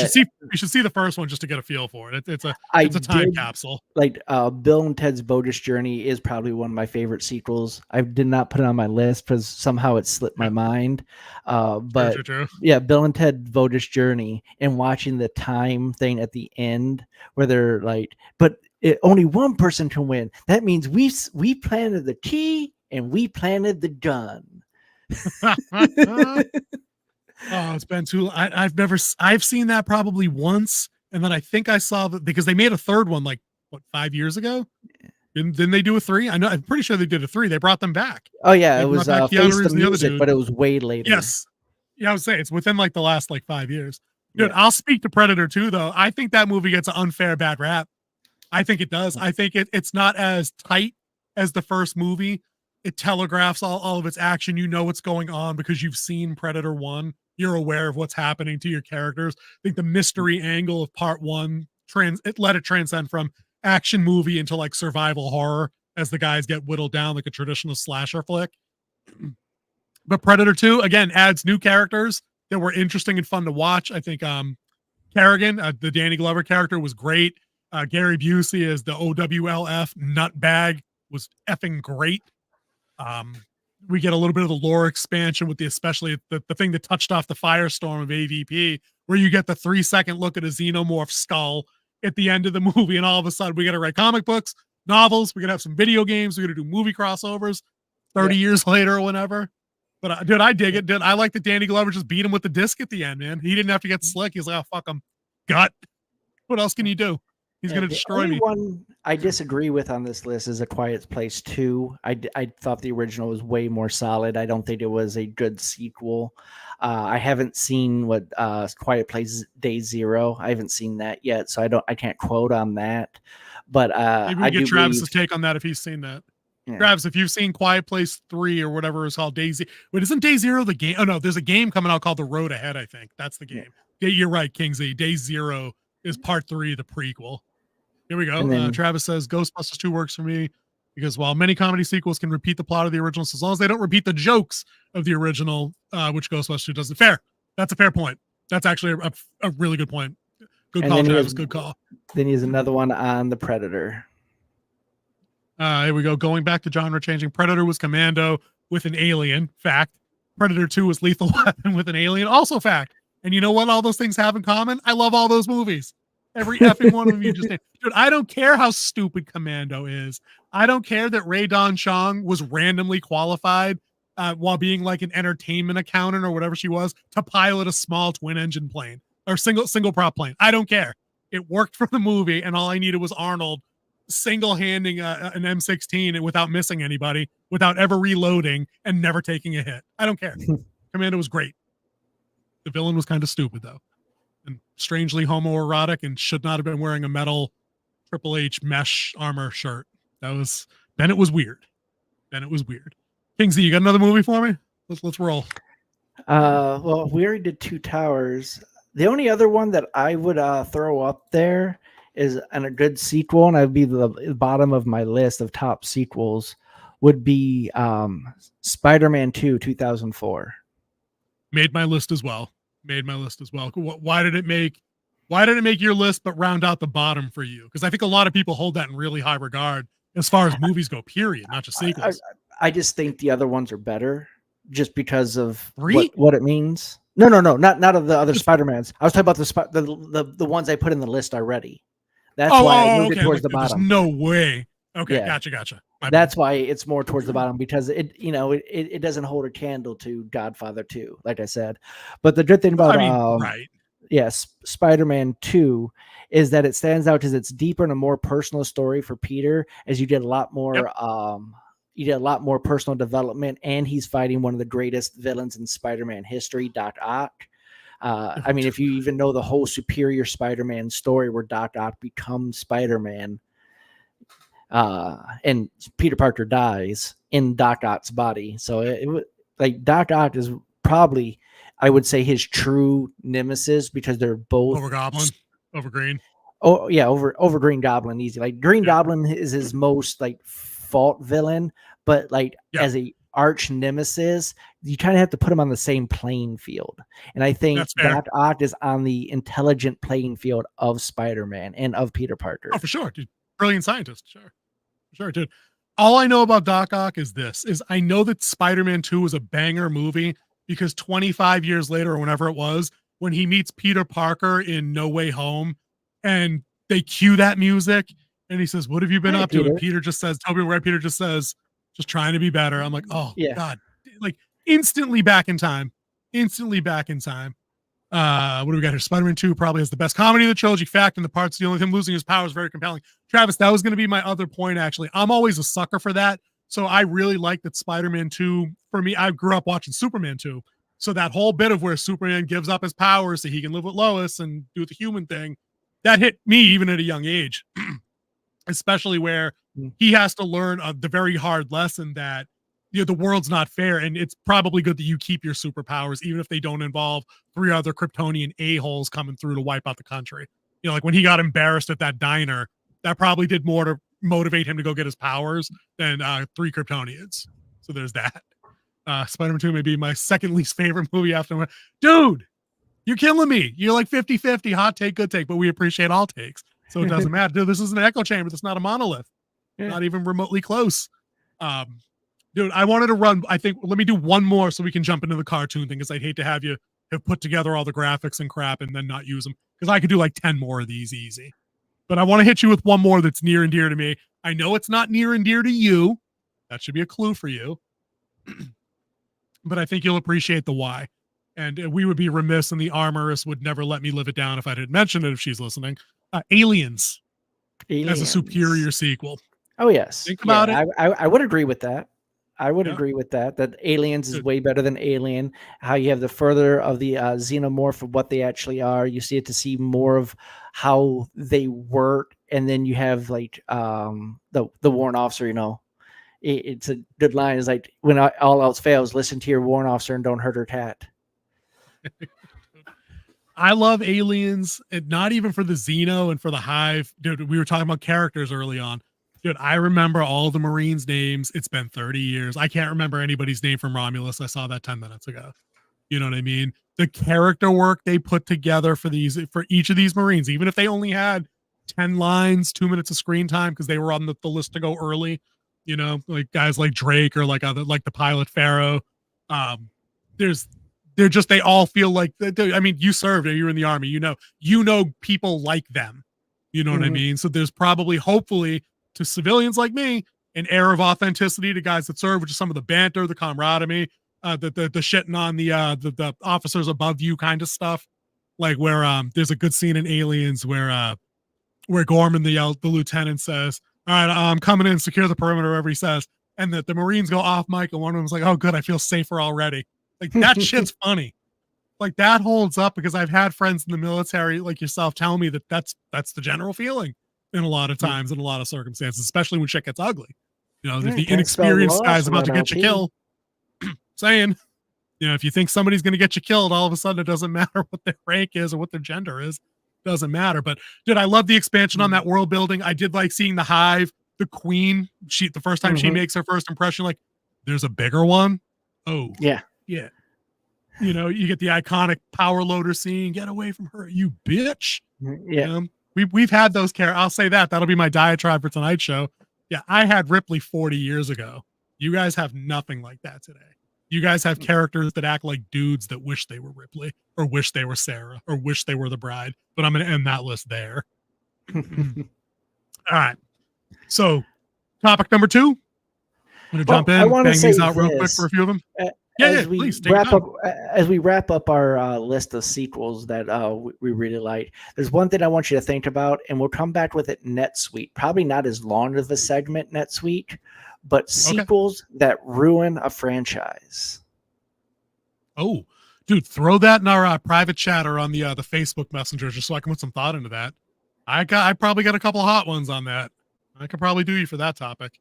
should see the first one just to get a feel for it. It's a time capsule. Like Bill and Ted's Bogus Journey is probably one of my favorite sequels. I did not put it on my list because somehow it slipped my mind. But true. Yeah, Bill and Ted Bogus Journey and watching the time thing at the end where they're like, but only one person can win. That means we planted the key and we planted the gun. Oh, it's been too. I've seen that probably once, and then I think I saw that because they made a third one 5 years ago. Didn't they do a 3? I know. I'm pretty sure they did a 3. They brought them back. Oh yeah, it was Face the Music, but it was way later. Yes, yeah, I would say it's within the last 5 years. Dude, yeah. I'll speak to Predator 2 though. I think that movie gets an unfair bad rap. I think it does. I think it's not as tight as the first movie. It telegraphs all of its action. You know what's going on because you've seen Predator 1. You're aware of what's happening to your characters. I think the mystery angle of part 1 it let it transcend from action movie into survival horror as the guys get whittled down like a traditional slasher flick. But Predator 2 again adds new characters that were interesting and fun to watch. I think Kerrigan, the Danny Glover character, was great. Gary Busey as the OWLF nutbag was effing great. we get a little bit of the lore expansion with especially the thing that touched off the firestorm of AVP, where you get the 3-second look at a xenomorph skull at the end of the movie, and all of a sudden we got to write comic books, novels, we're gonna have some video games, we're gonna do movie crossovers 30 years later or whenever. But dude, I dig it. Dude, I like that Danny Glover just beat him with the disc at the end, man. He didn't have to get slick. He's like, oh, fuck him. Gut. What else can you do? He's going to destroy me. The one I disagree with on this list is A Quiet Place 2. I thought the original was way more solid. I don't think it was a good sequel. I haven't seen what Quiet Place Day Zero. I haven't seen that yet, so I can't quote on that. But maybe we get Travis's take on that if he's seen that. Yeah. Travis, if you've seen Quiet Place 3 or whatever it's called, Day Zero. Wait, isn't Day Zero the game? Oh, no, there's a game coming out called The Road Ahead, I think. That's the game. Yeah. You're right, Kingsley. Day Zero is part 3, the prequel. Here we go. Then, Travis says, Ghostbusters 2 works for me because while many comedy sequels can repeat the plot of the original, so as long as they don't repeat the jokes of the original, which Ghostbusters 2 doesn't. Fair. That's a fair point. That's actually a really good point. Good call, Travis. Good call. Then he has another one on The Predator. Here we go. Going back to genre changing. Predator was Commando with an alien. Fact. Predator 2 was Lethal Weapon with an alien. Also fact. And you know what all those things have in common? I love all those movies. Every effing one of them you just named. Dude, I don't care how stupid Commando is. I don't care that Ray Don Chong was randomly qualified while being like an entertainment accountant or whatever she was to pilot a small twin engine plane or single prop plane. I don't care. It worked for the movie, and all I needed was Arnold single-handing an M16 without missing anybody, without ever reloading and never taking a hit. I don't care. Commando was great. The villain was kind of stupid though, and strangely homoerotic, and should not have been wearing a metal Triple H mesh armor shirt. Bennett was weird. Kingsley, you got another movie for me? Let's roll. Well, we already did Two Towers. The only other one that I would throw up there is a good sequel, and I'd be the bottom of my list of top sequels, would be Spider-Man 2 2004. Made my list as well. Why did it make your list but round out the bottom for you? Because I think a lot of people hold that in really high regard as far as movies go, period, not just sequels. I just think the other ones are better just because of what it means. No, not of the other Spider-Mans. I was talking about the ones I put in the list already. That's why I moved it towards the bottom. There's no way. Okay, yeah. Gotcha. That's why it's more towards the bottom, because it doesn't hold a candle to Godfather 2, like I said. But the good thing about Spider-Man 2 is that it stands out because it's deeper and a more personal story for Peter, as you get a lot more personal development, and he's fighting one of the greatest villains in Spider-Man history, Doc Ock. I mean, if you even know the whole Superior Spider-Man story where Doc Ock becomes Spider-Man, and Peter Parker dies in Doc Ock's body. So Doc Ock is probably, I would say, his true nemesis, because they're both over Goblin, over Green. Oh yeah, over Green Goblin, easy. Like Green Goblin is his most fault villain, but as a arch nemesis, you kind of have to put him on the same playing field. And I think Doc Ock is on the intelligent playing field of Spider-Man and of Peter Parker. Oh, for sure, dude. Brilliant scientist. Sure, dude. All I know about Doc Ock is I know that Spider-Man 2 was a banger movie because 25 years later, or whenever it was, when he meets Peter Parker in No Way Home and they cue that music and he says, "What have you been up to?" And Peter just says, Peter just says, "Just trying to be better." I'm like, oh yeah. God, instantly back in time. What do we got here? Spider-Man 2 probably has the best comedy of the trilogy. Fact, and the parts dealing with him losing his power is very compelling. Travis, that was going to be my other point, actually. I'm always a sucker for that. So I really like that Spider-Man 2, for me, I grew up watching Superman 2. So that whole bit of where Superman gives up his powers so he can live with Lois and do the human thing, that hit me even at a young age, especially where he has to learn the very hard lesson that the world's not fair, and it's probably good that you keep your superpowers, even if they don't involve 3 other Kryptonian a-holes coming through to wipe out the country. When he got embarrassed at that diner, that probably did more to motivate him to go get his powers than 3 Kryptonians. So there's that. Spider-Man 2 may be my second least favorite movie after. Dude, you're killing me. You're like 50-50, hot take, good take, but we appreciate all takes. So it doesn't matter. Dude, this is an echo chamber. That's not a monolith. Yeah. Not even remotely close. Dude, I wanted to run. I think let me do one more so we can jump into the cartoon thing, because I'd hate to have you have put together all the graphics and crap and then not use them, because I could do like 10 more of these easy. But I want to hit you with one more that's near and dear to me. I know it's not near and dear to you. That should be a clue for you. But I think you'll appreciate the why. And we would be remiss, and the armorist would never let me live it down if I didn't mention it if she's listening. Aliens as a superior sequel. Oh, yes. Think about it. I would agree with that. I would agree with that Aliens is way better than Alien. How you have the further of the xenomorph of what they actually are. You see it to see more of how they work. And then you have like the warrant officer, you know, it's a good line. It's like, when all else fails, listen to your warrant officer and don't hurt her cat. I love Aliens, and not even for the Xeno and for the Hive. Dude, we were talking about characters early on. Dude, I remember all the Marines' names. It's been 30 years. I can't remember anybody's name from Romulus. I saw that 10 minutes ago. You know what I mean? The character work they put together for each of these Marines, even if they only had 10 lines, 2 minutes of screen time, because they were on the list to go early, you know, like guys like Drake or like the pilot Pharaoh. They all feel like, I mean, you served, you were in the Army, you know people like them, you know what I mean? So there's probably, hopefully, to civilians like me, an air of authenticity to guys that serve, which is some of the banter, the camaraderie, the shitting on the officers above you kind of stuff. Like where there's a good scene in Aliens where Gorman, the lieutenant, says, "All right, I'm coming in, secure the perimeter," wherever he says, and that the Marines go off mic, and one of them's like, "Oh, good, I feel safer already." Like that shit's funny. Like that holds up, because I've had friends in the military like yourself tell me that that's the general feeling in a lot of times, in a lot of circumstances, especially when shit gets ugly. You know, if the inexperienced guy's about to get you killed, saying, you know, if you think somebody's going to get you killed, all of a sudden it doesn't matter what their rank is or what their gender is. Doesn't matter. But dude, I love the expansion on that world building. I did like seeing the Hive, the Queen. The first time she makes her first impression, like, there's a bigger one. Oh, yeah. You know, you get the iconic power loader scene. Get away from her, you bitch. Yeah. We've had those characters. I'll say that'll be my diatribe for tonight's show. Yeah, I had Ripley 40 years ago. You guys have nothing like that today. You guys have characters that act like dudes that wish they were Ripley, or wish they were Sarah, or wish they were the bride. But I'm going to end that list there. All right. So, topic number 2. I'm going to jump in, bang these out real quick for a few of them. Please as we wrap up our list of sequels that we really like, there's one thing I want you to think about, and we'll come back with it next week. Probably not as long of a segment next week, but sequels that ruin a franchise. Oh, dude, throw that in our private chat or on the Facebook Messenger, just so I can put some thought into that. I probably got a couple hot ones on that. I could probably do you for that topic.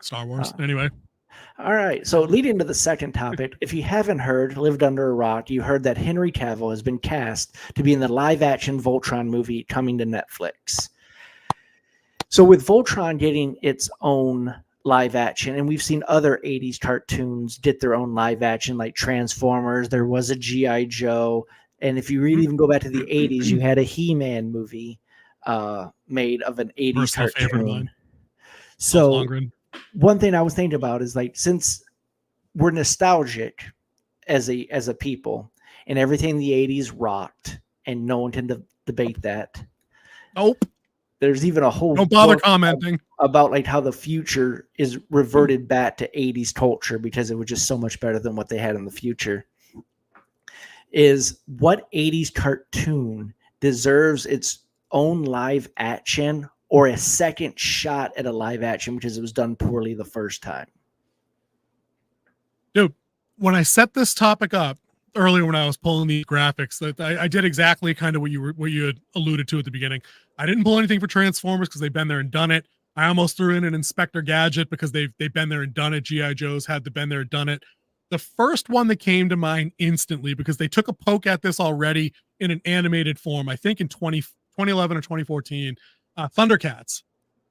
Star Wars. Anyway. All right. So leading to the second topic, if you haven't heard, lived under a rock, you heard that Henry Cavill has been cast to be in the live-action Voltron movie coming to Netflix. So with Voltron getting its own live action, and we've seen other 80s cartoons get their own live action, like Transformers, there was a G.I. Joe, and if you really even go back to the 80s, you had a He-Man movie made of an 80s cartoon. So one thing I was thinking about is, like, since we're nostalgic as a people, and everything in the 80s rocked, and no one can debate that. Nope. There's even a whole don't bother commenting about like how the future is reverted back to 80s culture because it was just so much better than what they had in the future. Is what 80s cartoon deserves its own live action or a second shot at a live action because it was done poorly the first time? Dude, when I set this topic up earlier, when I was pulling the graphics, that I did exactly kind of what you had alluded to at the beginning. I didn't pull anything for Transformers because they've been there and done it. I almost threw in an Inspector Gadget because they've been there and done it. G.I. Joe's had to been there and done it. The first one that came to mind instantly, because they took a poke at this already in an animated form, I think in 2011 or 2014, Thundercats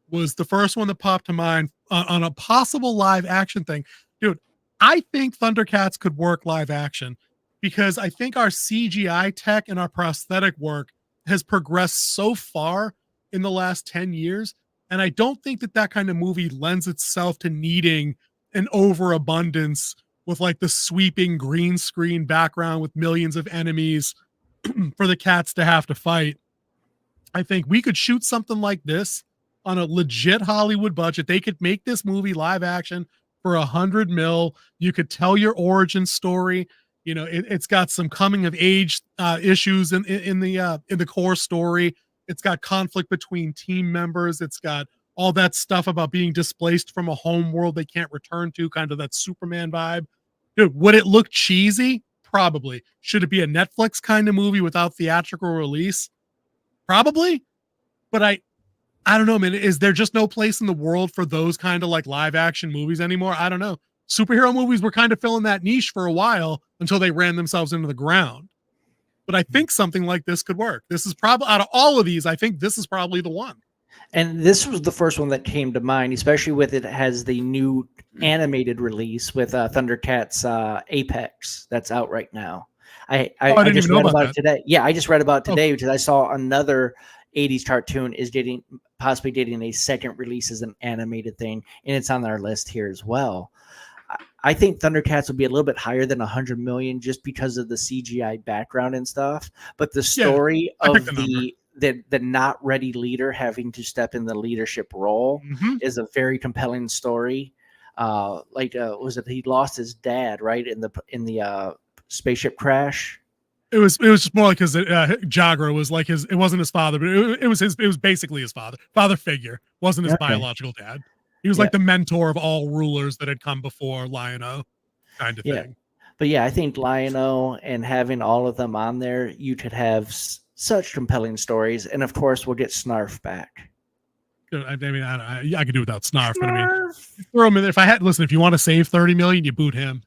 was the first one that popped to mind on a possible live action thing. Dude, I think Thundercats could work live action because I think our CGI tech and our prosthetic work has progressed so far in the last 10 years And I don't think that kind of movie lends itself to needing an overabundance with like the sweeping green screen background with millions of enemies for the cats to have to fight. I think we could shoot something like this on a legit Hollywood budget. They could make this movie live action for $100 million. You could tell your origin story. You know, it's got some coming of age issues in the core story. It's got conflict between team members. It's got all that stuff about being displaced from a home world they can't return to, kind of that Superman vibe. Dude, would it look cheesy? Probably. Should it be a Netflix kind of movie without theatrical release? Probably. But I don't know, man. Is there just no place in the world for those kind of like live action movies anymore? I don't know. Superhero movies were kind of filling that niche for a while until they ran themselves into the ground. But I think something like this could work. This is probably, out of all of these, I think this is probably the one. And this was the first one that came to mind, especially with it has the new animated release with Thundercats Apex that's out right now. I just read about it today. Yeah, I just read about it today because I saw another 80s cartoon is possibly getting a second release as an animated thing, and it's on our list here as well. I think Thundercats will be a little bit higher than 100 million just because of the CGI background and stuff. But the story of the not ready leader having to step in the leadership role is a very compelling story. Was it he lost his dad right in the spaceship crash? It was just more like his Jagra was like his. It wasn't his father, but it was basically his father figure. Wasn't his biological dad. He was like the mentor of all rulers that had come before Lion-O, kind of thing. But yeah, I think Lion-O and having all of them on there, you could have such compelling stories, and of course, we'll get Snarf back. I mean, I could do without Snarf, but I mean, throw him in there. If you want to save 30 million, you boot him.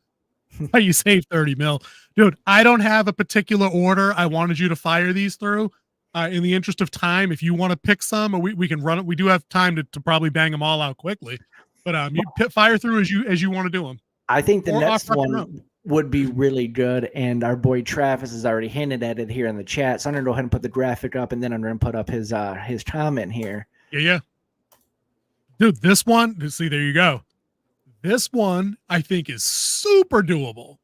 You save 30 mil, dude. I don't have a particular order I wanted you to fire these through. In the interest of time, if you want to pick some, or we can run it. We do have time to probably bang them all out quickly, but you fire through as you want to do them. I think the next one would be really good, and our boy Travis has already hinted at it here in the chat. So I'm gonna go ahead and put the graphic up, and then I'm gonna put up his comment here. Yeah, dude. This one, see, there you go. This one I think is super doable.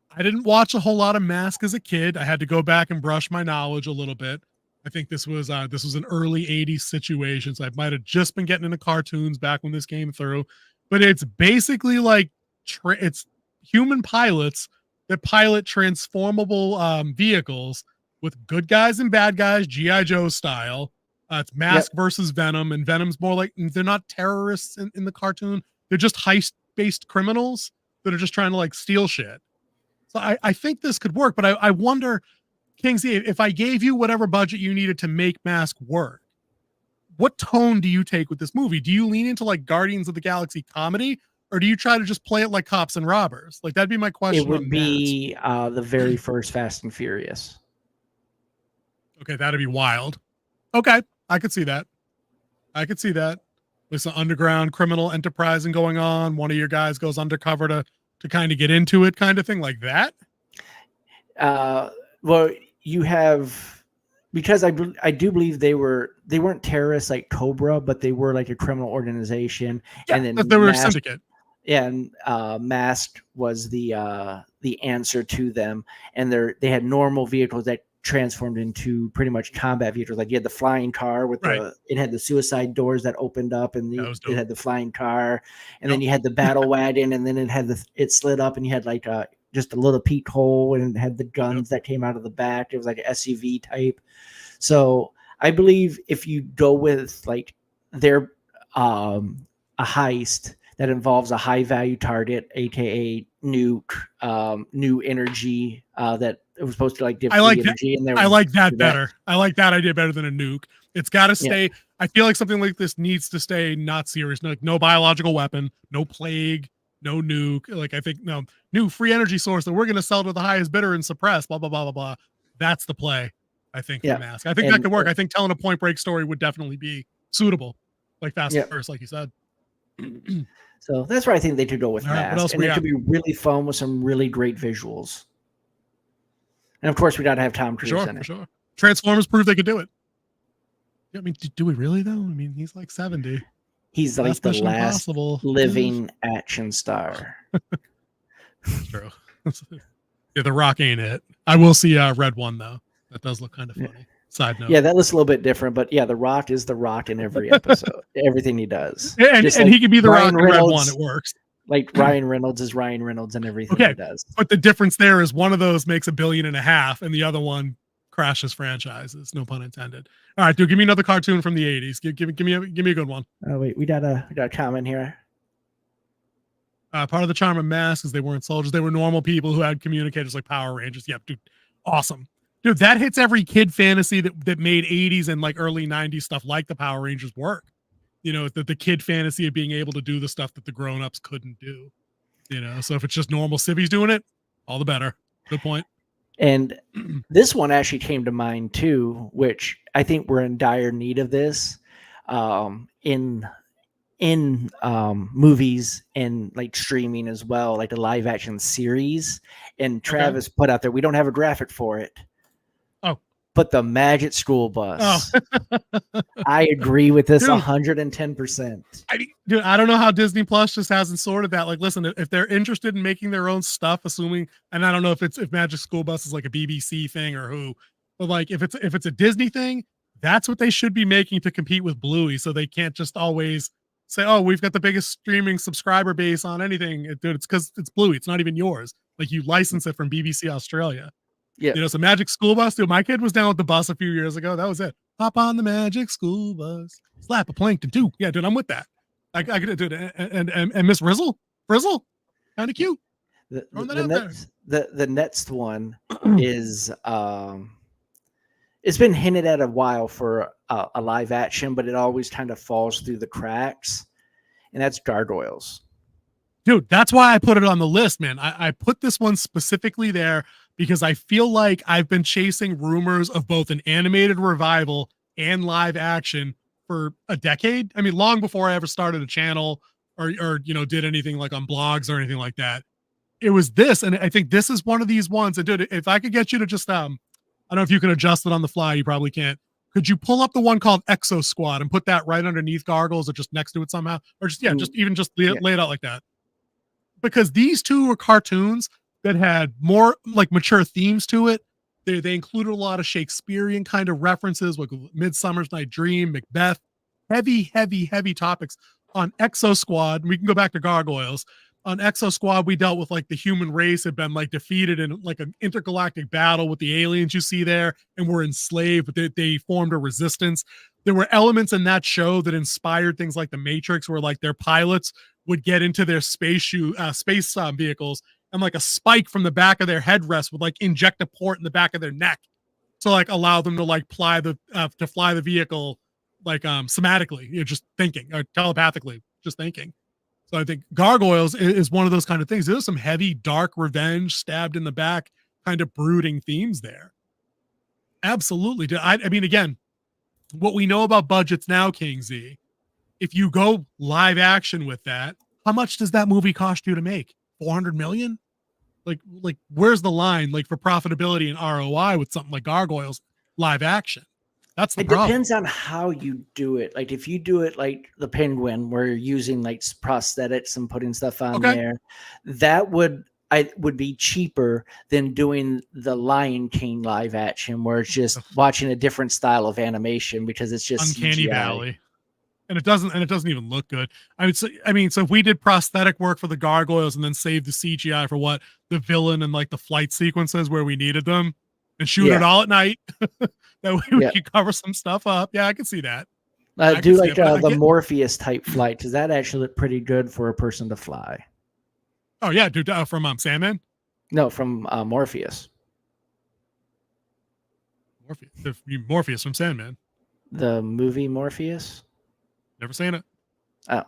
I didn't watch a whole lot of Mask as a kid. I had to go back and brush my knowledge a little bit. I think this was an early 80s situation, so I might have just been getting into cartoons back when this came through. But it's basically like it's human pilots that pilot transformable vehicles with good guys and bad guys, G.I. Joe style. It's Mask versus Venom, and Venom's more like, they're not terrorists in the cartoon. They're just heist-based criminals that are just trying to like steal shit. So I think this could work, but I wonder, Kingsley, if I gave you whatever budget you needed to make Mask work, what tone do you take with this movie? Do you lean into like Guardians of the Galaxy comedy, or do you try to just play it like Cops and Robbers? Like, that'd be my question. It would be the very first Fast and Furious. Okay, that'd be wild. Okay, I could see that. There's some underground criminal enterprising going on. One of your guys goes undercover to kind of get into it, kind of thing like that. Well, you have, because I do believe they weren't terrorists like Cobra, but they were like a criminal organization. Yeah, and then they were a syndicate. Yeah, and Masked was the answer to them, and they had normal vehicles that transformed into pretty much combat vehicles. Like you had the flying car with it had the suicide doors that opened up, and it had the flying car, and then you had the battle wagon, and then it slid up, and you had like just a little peek hole, and it had the guns that came out of the back. It was like an SUV type. So I believe if you go with like their a heist that involves a high value target, aka nuke, new energy that it was supposed to like give energy. I like that better. I like that idea better than a nuke. It's got to stay. Yeah. I feel like something like this needs to stay not serious. No biological weapon, no plague, no nuke. Like, I think new free energy source that we're going to sell to the highest bidder and suppress. Blah blah blah blah blah. That's the play. I think for Mask. I think that could work. I think telling a Point Break story would definitely be suitable. Like Fast and Furious, like you said. So that's where I think they could go with Mask. And it could be really fun with some really great visuals. And of course, we got to have Tom Cruise in it. For sure. Transformers proved they could do it. I mean, do we really though? I mean, he's like 70. He's like Last the Mission last Impossible. living action star. That's true. Yeah, The Rock ain't it. I will see Red One though. That does look kind of funny. Side note. Yeah, that looks a little bit different, but yeah, The Rock is The Rock in every episode. Everything he does. And Just he could be The Ryan Rock in Red Reynolds- One. It works. Like Ryan Reynolds is Ryan Reynolds in everything Okay. he does. But the difference there is one of those makes $1.5 billion and the other one crashes franchises. No pun intended. All right, dude, give me another cartoon from the 80s. Give me a good one. Oh wait, we got a comment here. Part of the charm of masks is they weren't soldiers. They were normal people who had communicators like Power Rangers. Yep, dude. Awesome. Dude, that hits every kid fantasy that made 80s and like early 90s stuff like the Power Rangers work. You know, the kid fantasy of being able to do the stuff that the grown-ups couldn't do. You know, so if it's just normal civvies doing it, all the better. Good point. And this one actually came to mind too, which I think we're in dire need of this in movies and like streaming as well, like the live action series. And Travis put out there, we don't have a graphic for it. Oh, but the Magic School Bus. Oh. I agree with this 110%. Dude, I don't know how Disney Plus just hasn't sorted that. Like, listen, if they're interested in making their own stuff, assuming, and I don't know if Magic School Bus is like a BBC thing or who, but like if it's a Disney thing, that's what they should be making to compete with Bluey. So they can't just always say, oh, we've got the biggest streaming subscriber base on anything. Dude, it's because it's Bluey. It's not even yours. Like you license it from BBC Australia. Yeah. You know, so Magic School Bus, dude, my kid was down with the bus a few years ago. That was it. Hop on the Magic School Bus. Slap a plankton too. Yeah, dude, I'm with that. I could do it. And Miss Frizzle, kind of cute. The next one is it's been hinted at a while for a live action, but it always kind of falls through the cracks, and that's Gargoyles. Dude, that's why I put it on the list, man. I put this one specifically there because I feel like I've been chasing rumors of both an animated revival and live action for a decade. I mean, long before I ever started a channel or you know, did anything like on blogs or anything like that. It was this, and I think this is one of these ones. And dude, if I could get you to just I don't know if you can adjust it on the fly, you probably can't. Could you pull up the one called Exo Squad and put that right underneath Gargoyles or just next to it somehow? Or just lay it out like that. Because these two were cartoons that had more like mature themes to it. They included a lot of Shakespearean kind of references, like Midsummer's Night Dream, Macbeth, heavy topics. On Exo Squad, we can go back to Gargoyles. On Exo Squad, we dealt with like the human race had been like defeated in like an intergalactic battle with the aliens you see there and were enslaved, but they formed a resistance. There were elements in that show that inspired things like the Matrix, where like their pilots would get into their space vehicles and like a spike from the back of their headrest would like inject a port in the back of their neck to like allow them to like fly the vehicle like somatically, you know, just thinking or telepathically, just thinking. So I think Gargoyles is one of those kind of things. There's some heavy, dark revenge, stabbed in the back, kind of brooding themes there. Absolutely. I mean, again, what we know about budgets now, King Z, if you go live action with that, how much does that movie cost you to make? 400 million? Like where's the line like for profitability and ROI with something like Gargoyles live action? That's the problem. Depends on how you do it. Like if you do it like the Penguin, where you're using like prosthetics and putting stuff on there, that would be cheaper than doing the Lion King live action, where it's just watching a different style of animation because it's just Uncanny CGI. Valley. And it doesn't even look good. So if we did prosthetic work for the Gargoyles and then save the CGI for what the villain and like the flight sequences where we needed them and shoot it all at night, that way we could cover some stuff up. Yeah, I can see that. Do like the Morpheus type flight, because that actually looked pretty good for a person to fly. Oh yeah, dude, from Sandman? No, from Morpheus. Morpheus from Sandman. The movie Morpheus? Never seen it. Oh.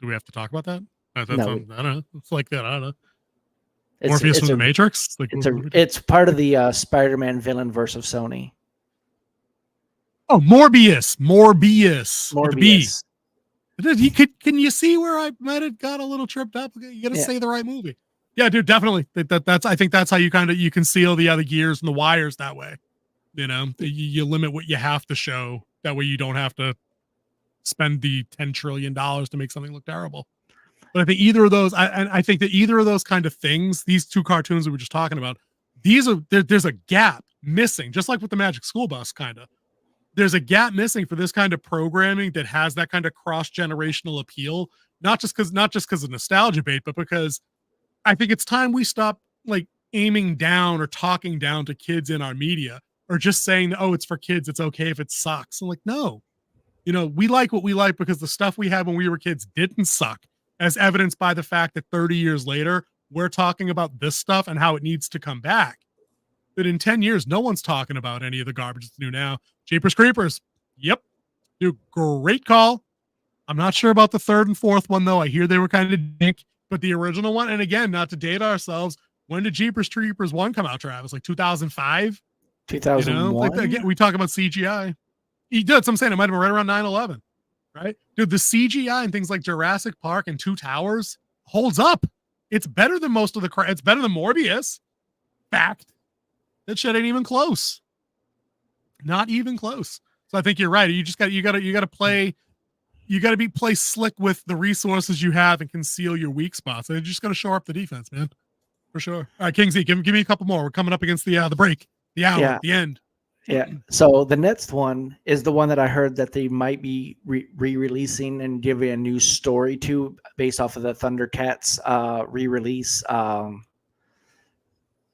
Do we have to talk about that? No. I don't know. It's like that. I don't know. Morpheus from the Matrix? It's part of the Spider-Man villain verse of Sony. Oh, Morbius. With a B. Can you see where I might have got a little tripped up? You got to say the right movie. Yeah, dude, definitely. I think that's how you conceal the other gears and the wires that way. You know, you limit what you have to show That way you don't have to spend the $10 trillion to make something look terrible. But I think either of those, I think that either of those kind of things, these two cartoons that we were just talking about, there's a gap missing, just like with the Magic School Bus, kind of. There's a gap missing for this kind of programming that has that kind of cross-generational appeal, not just because of nostalgia bait, but because I think it's time we stop like aiming down or talking down to kids in our media, or just saying, oh, it's for kids, it's okay if it sucks. I'm like, no, we like what we like because the stuff we had when we were kids didn't suck, as evidenced by the fact that 30 years later, we're talking about this stuff and how it needs to come back. But in 10 years, no one's talking about any of the garbage that's new now. Jeepers Creepers. Yep. Dude, great call. I'm not sure about the third and fourth one, though. I hear they were kind of dink, but the original one, and again, not to date ourselves, when did Jeepers Creepers 1 come out, Travis? Like 2005? 2001? Again, we talk about CGI. That's what I'm saying. It might have been right around 9/11, right? Dude, the CGI and things like Jurassic Park and Two Towers holds up. It's better than most of the it's better than Morbius. Fact. That shit ain't even close. Not even close. So I think you're right. You gotta play slick with the resources you have and conceal your weak spots. And you just gotta shore up the defense, man. For sure. All right, King Z, give me a couple more. We're coming up against the break, the hour, the end. Yeah. So the next one is the one that I heard that they might be re-releasing and giving a new story to, based off of the Thundercats re-release.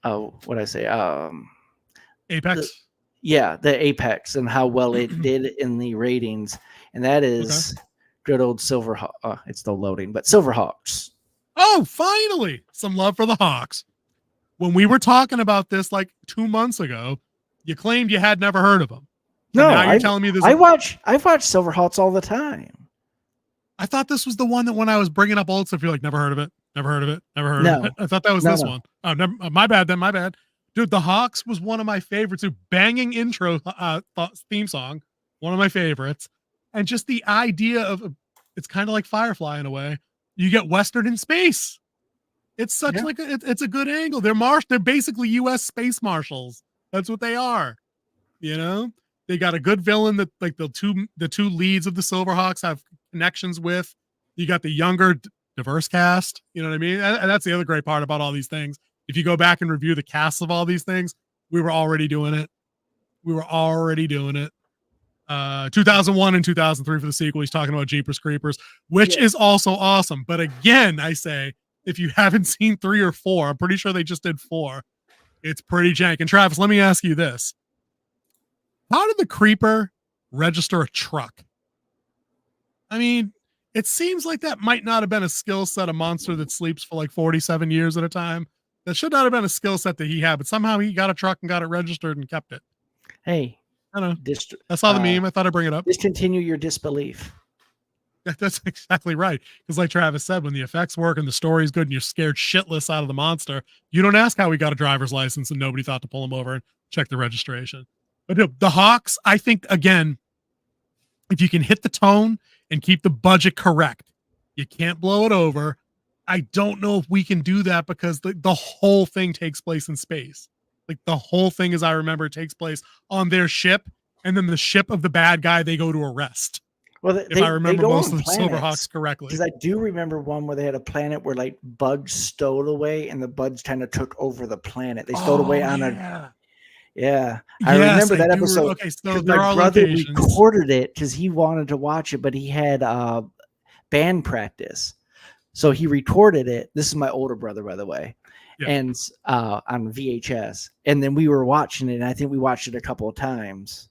What I say? Apex. The Apex, and how well it did in the ratings, and that is good old Silverhawks. It's still loading, but Silverhawks. Oh, finally, some love for the Hawks. When we were talking about this like 2 months ago, you claimed you had never heard of them. No, now you're telling me this. I've watched Silverhawks all the time. I thought this was the one that when I was bringing up old stuff, you're like, never heard of it. Never heard of it. Never heard of it. I thought that was this one. Oh, never, my bad then. My bad. Dude, the Hawks was one of my favorites. Dude, banging intro theme song. One of my favorites. And just the idea of it's kind of like Firefly in a way. You get Western in space. It's such it's a good angle. They're basically U.S. space marshals. That's what they are. They got a good villain that like the two leads of the Silverhawks have connections with. You got the younger diverse cast, you know what I mean? And that's the other great part about all these things. If you go back and review the casts of all these things, we were already doing it. 2001 and 2003 for the sequel. He's talking about Jeepers Creepers, which is also awesome. But again, I say, if you haven't seen 3 or 4, I'm pretty sure they just did 4. It's pretty jank. And Travis, let me ask you this. How did the Creeper register a truck? I mean, it seems like that might not have been a skill set, a monster that sleeps for like 47 years at a time. That should not have been a skill set that he had, but somehow he got a truck and got it registered and kept it. Hey, I don't know. I saw the meme. I thought I'd bring it up. Discontinue your disbelief. That's exactly right. Because like Travis said, when the effects work and the story's good and you're scared shitless out of the monster, you don't ask how he got a driver's license and nobody thought to pull him over and check the registration. But the Hawks, I think, again, if you can hit the tone and keep the budget correct, you can't blow it over. I don't know if we can do that because the whole thing takes place in space. Like the whole thing, as I remember, takes place on their ship, and then the ship of the bad guy they go to arrest. Well, if I remember most of the Silverhawks correctly. Because I do remember one where they had a planet where like bugs stowed away and the bugs kind of took over the planet. They stowed away on a... Yeah. I remember that episode. Okay, so my brother recorded it because he wanted to watch it, but he had band practice. So he recorded it. This is my older brother, by the way. Yeah. And on VHS. And then we were watching it, and I think we watched it a couple of times.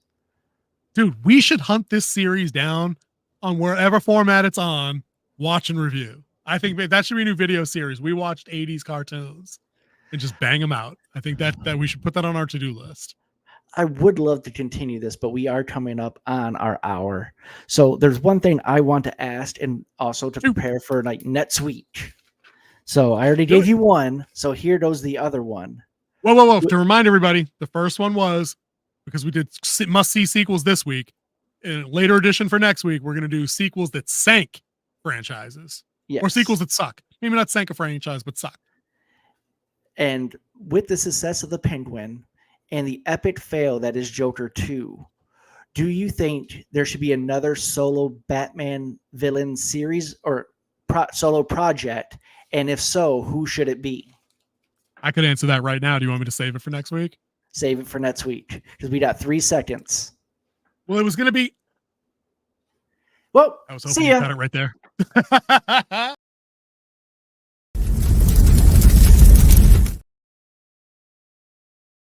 Dude, we should hunt this series down on wherever format it's on, watch and review. I think that should be a new video series. We watched 80s cartoons and just bang them out. I think that we should put that on our to-do list. I would love to continue this, but we are coming up on our hour. So there's one thing I want to ask, and also to prepare for like next week. So I already gave you one. So here goes the other one. Whoa. To remind everybody, the first one was, because we did must-see sequels this week, in a later edition for next week, we're going to do sequels that sank franchises. Yes. Or sequels that suck. Maybe not sank a franchise, but suck. And with the success of The Penguin and the epic fail that is Joker 2, Do you think there should be another solo Batman villain series or solo project? And if so, who should it be? I could answer that right now. Do you want me to save it for next week? Save it for next week because we got 3 seconds. Well, it was going to be. Well, I was see hoping you ya. got it right there.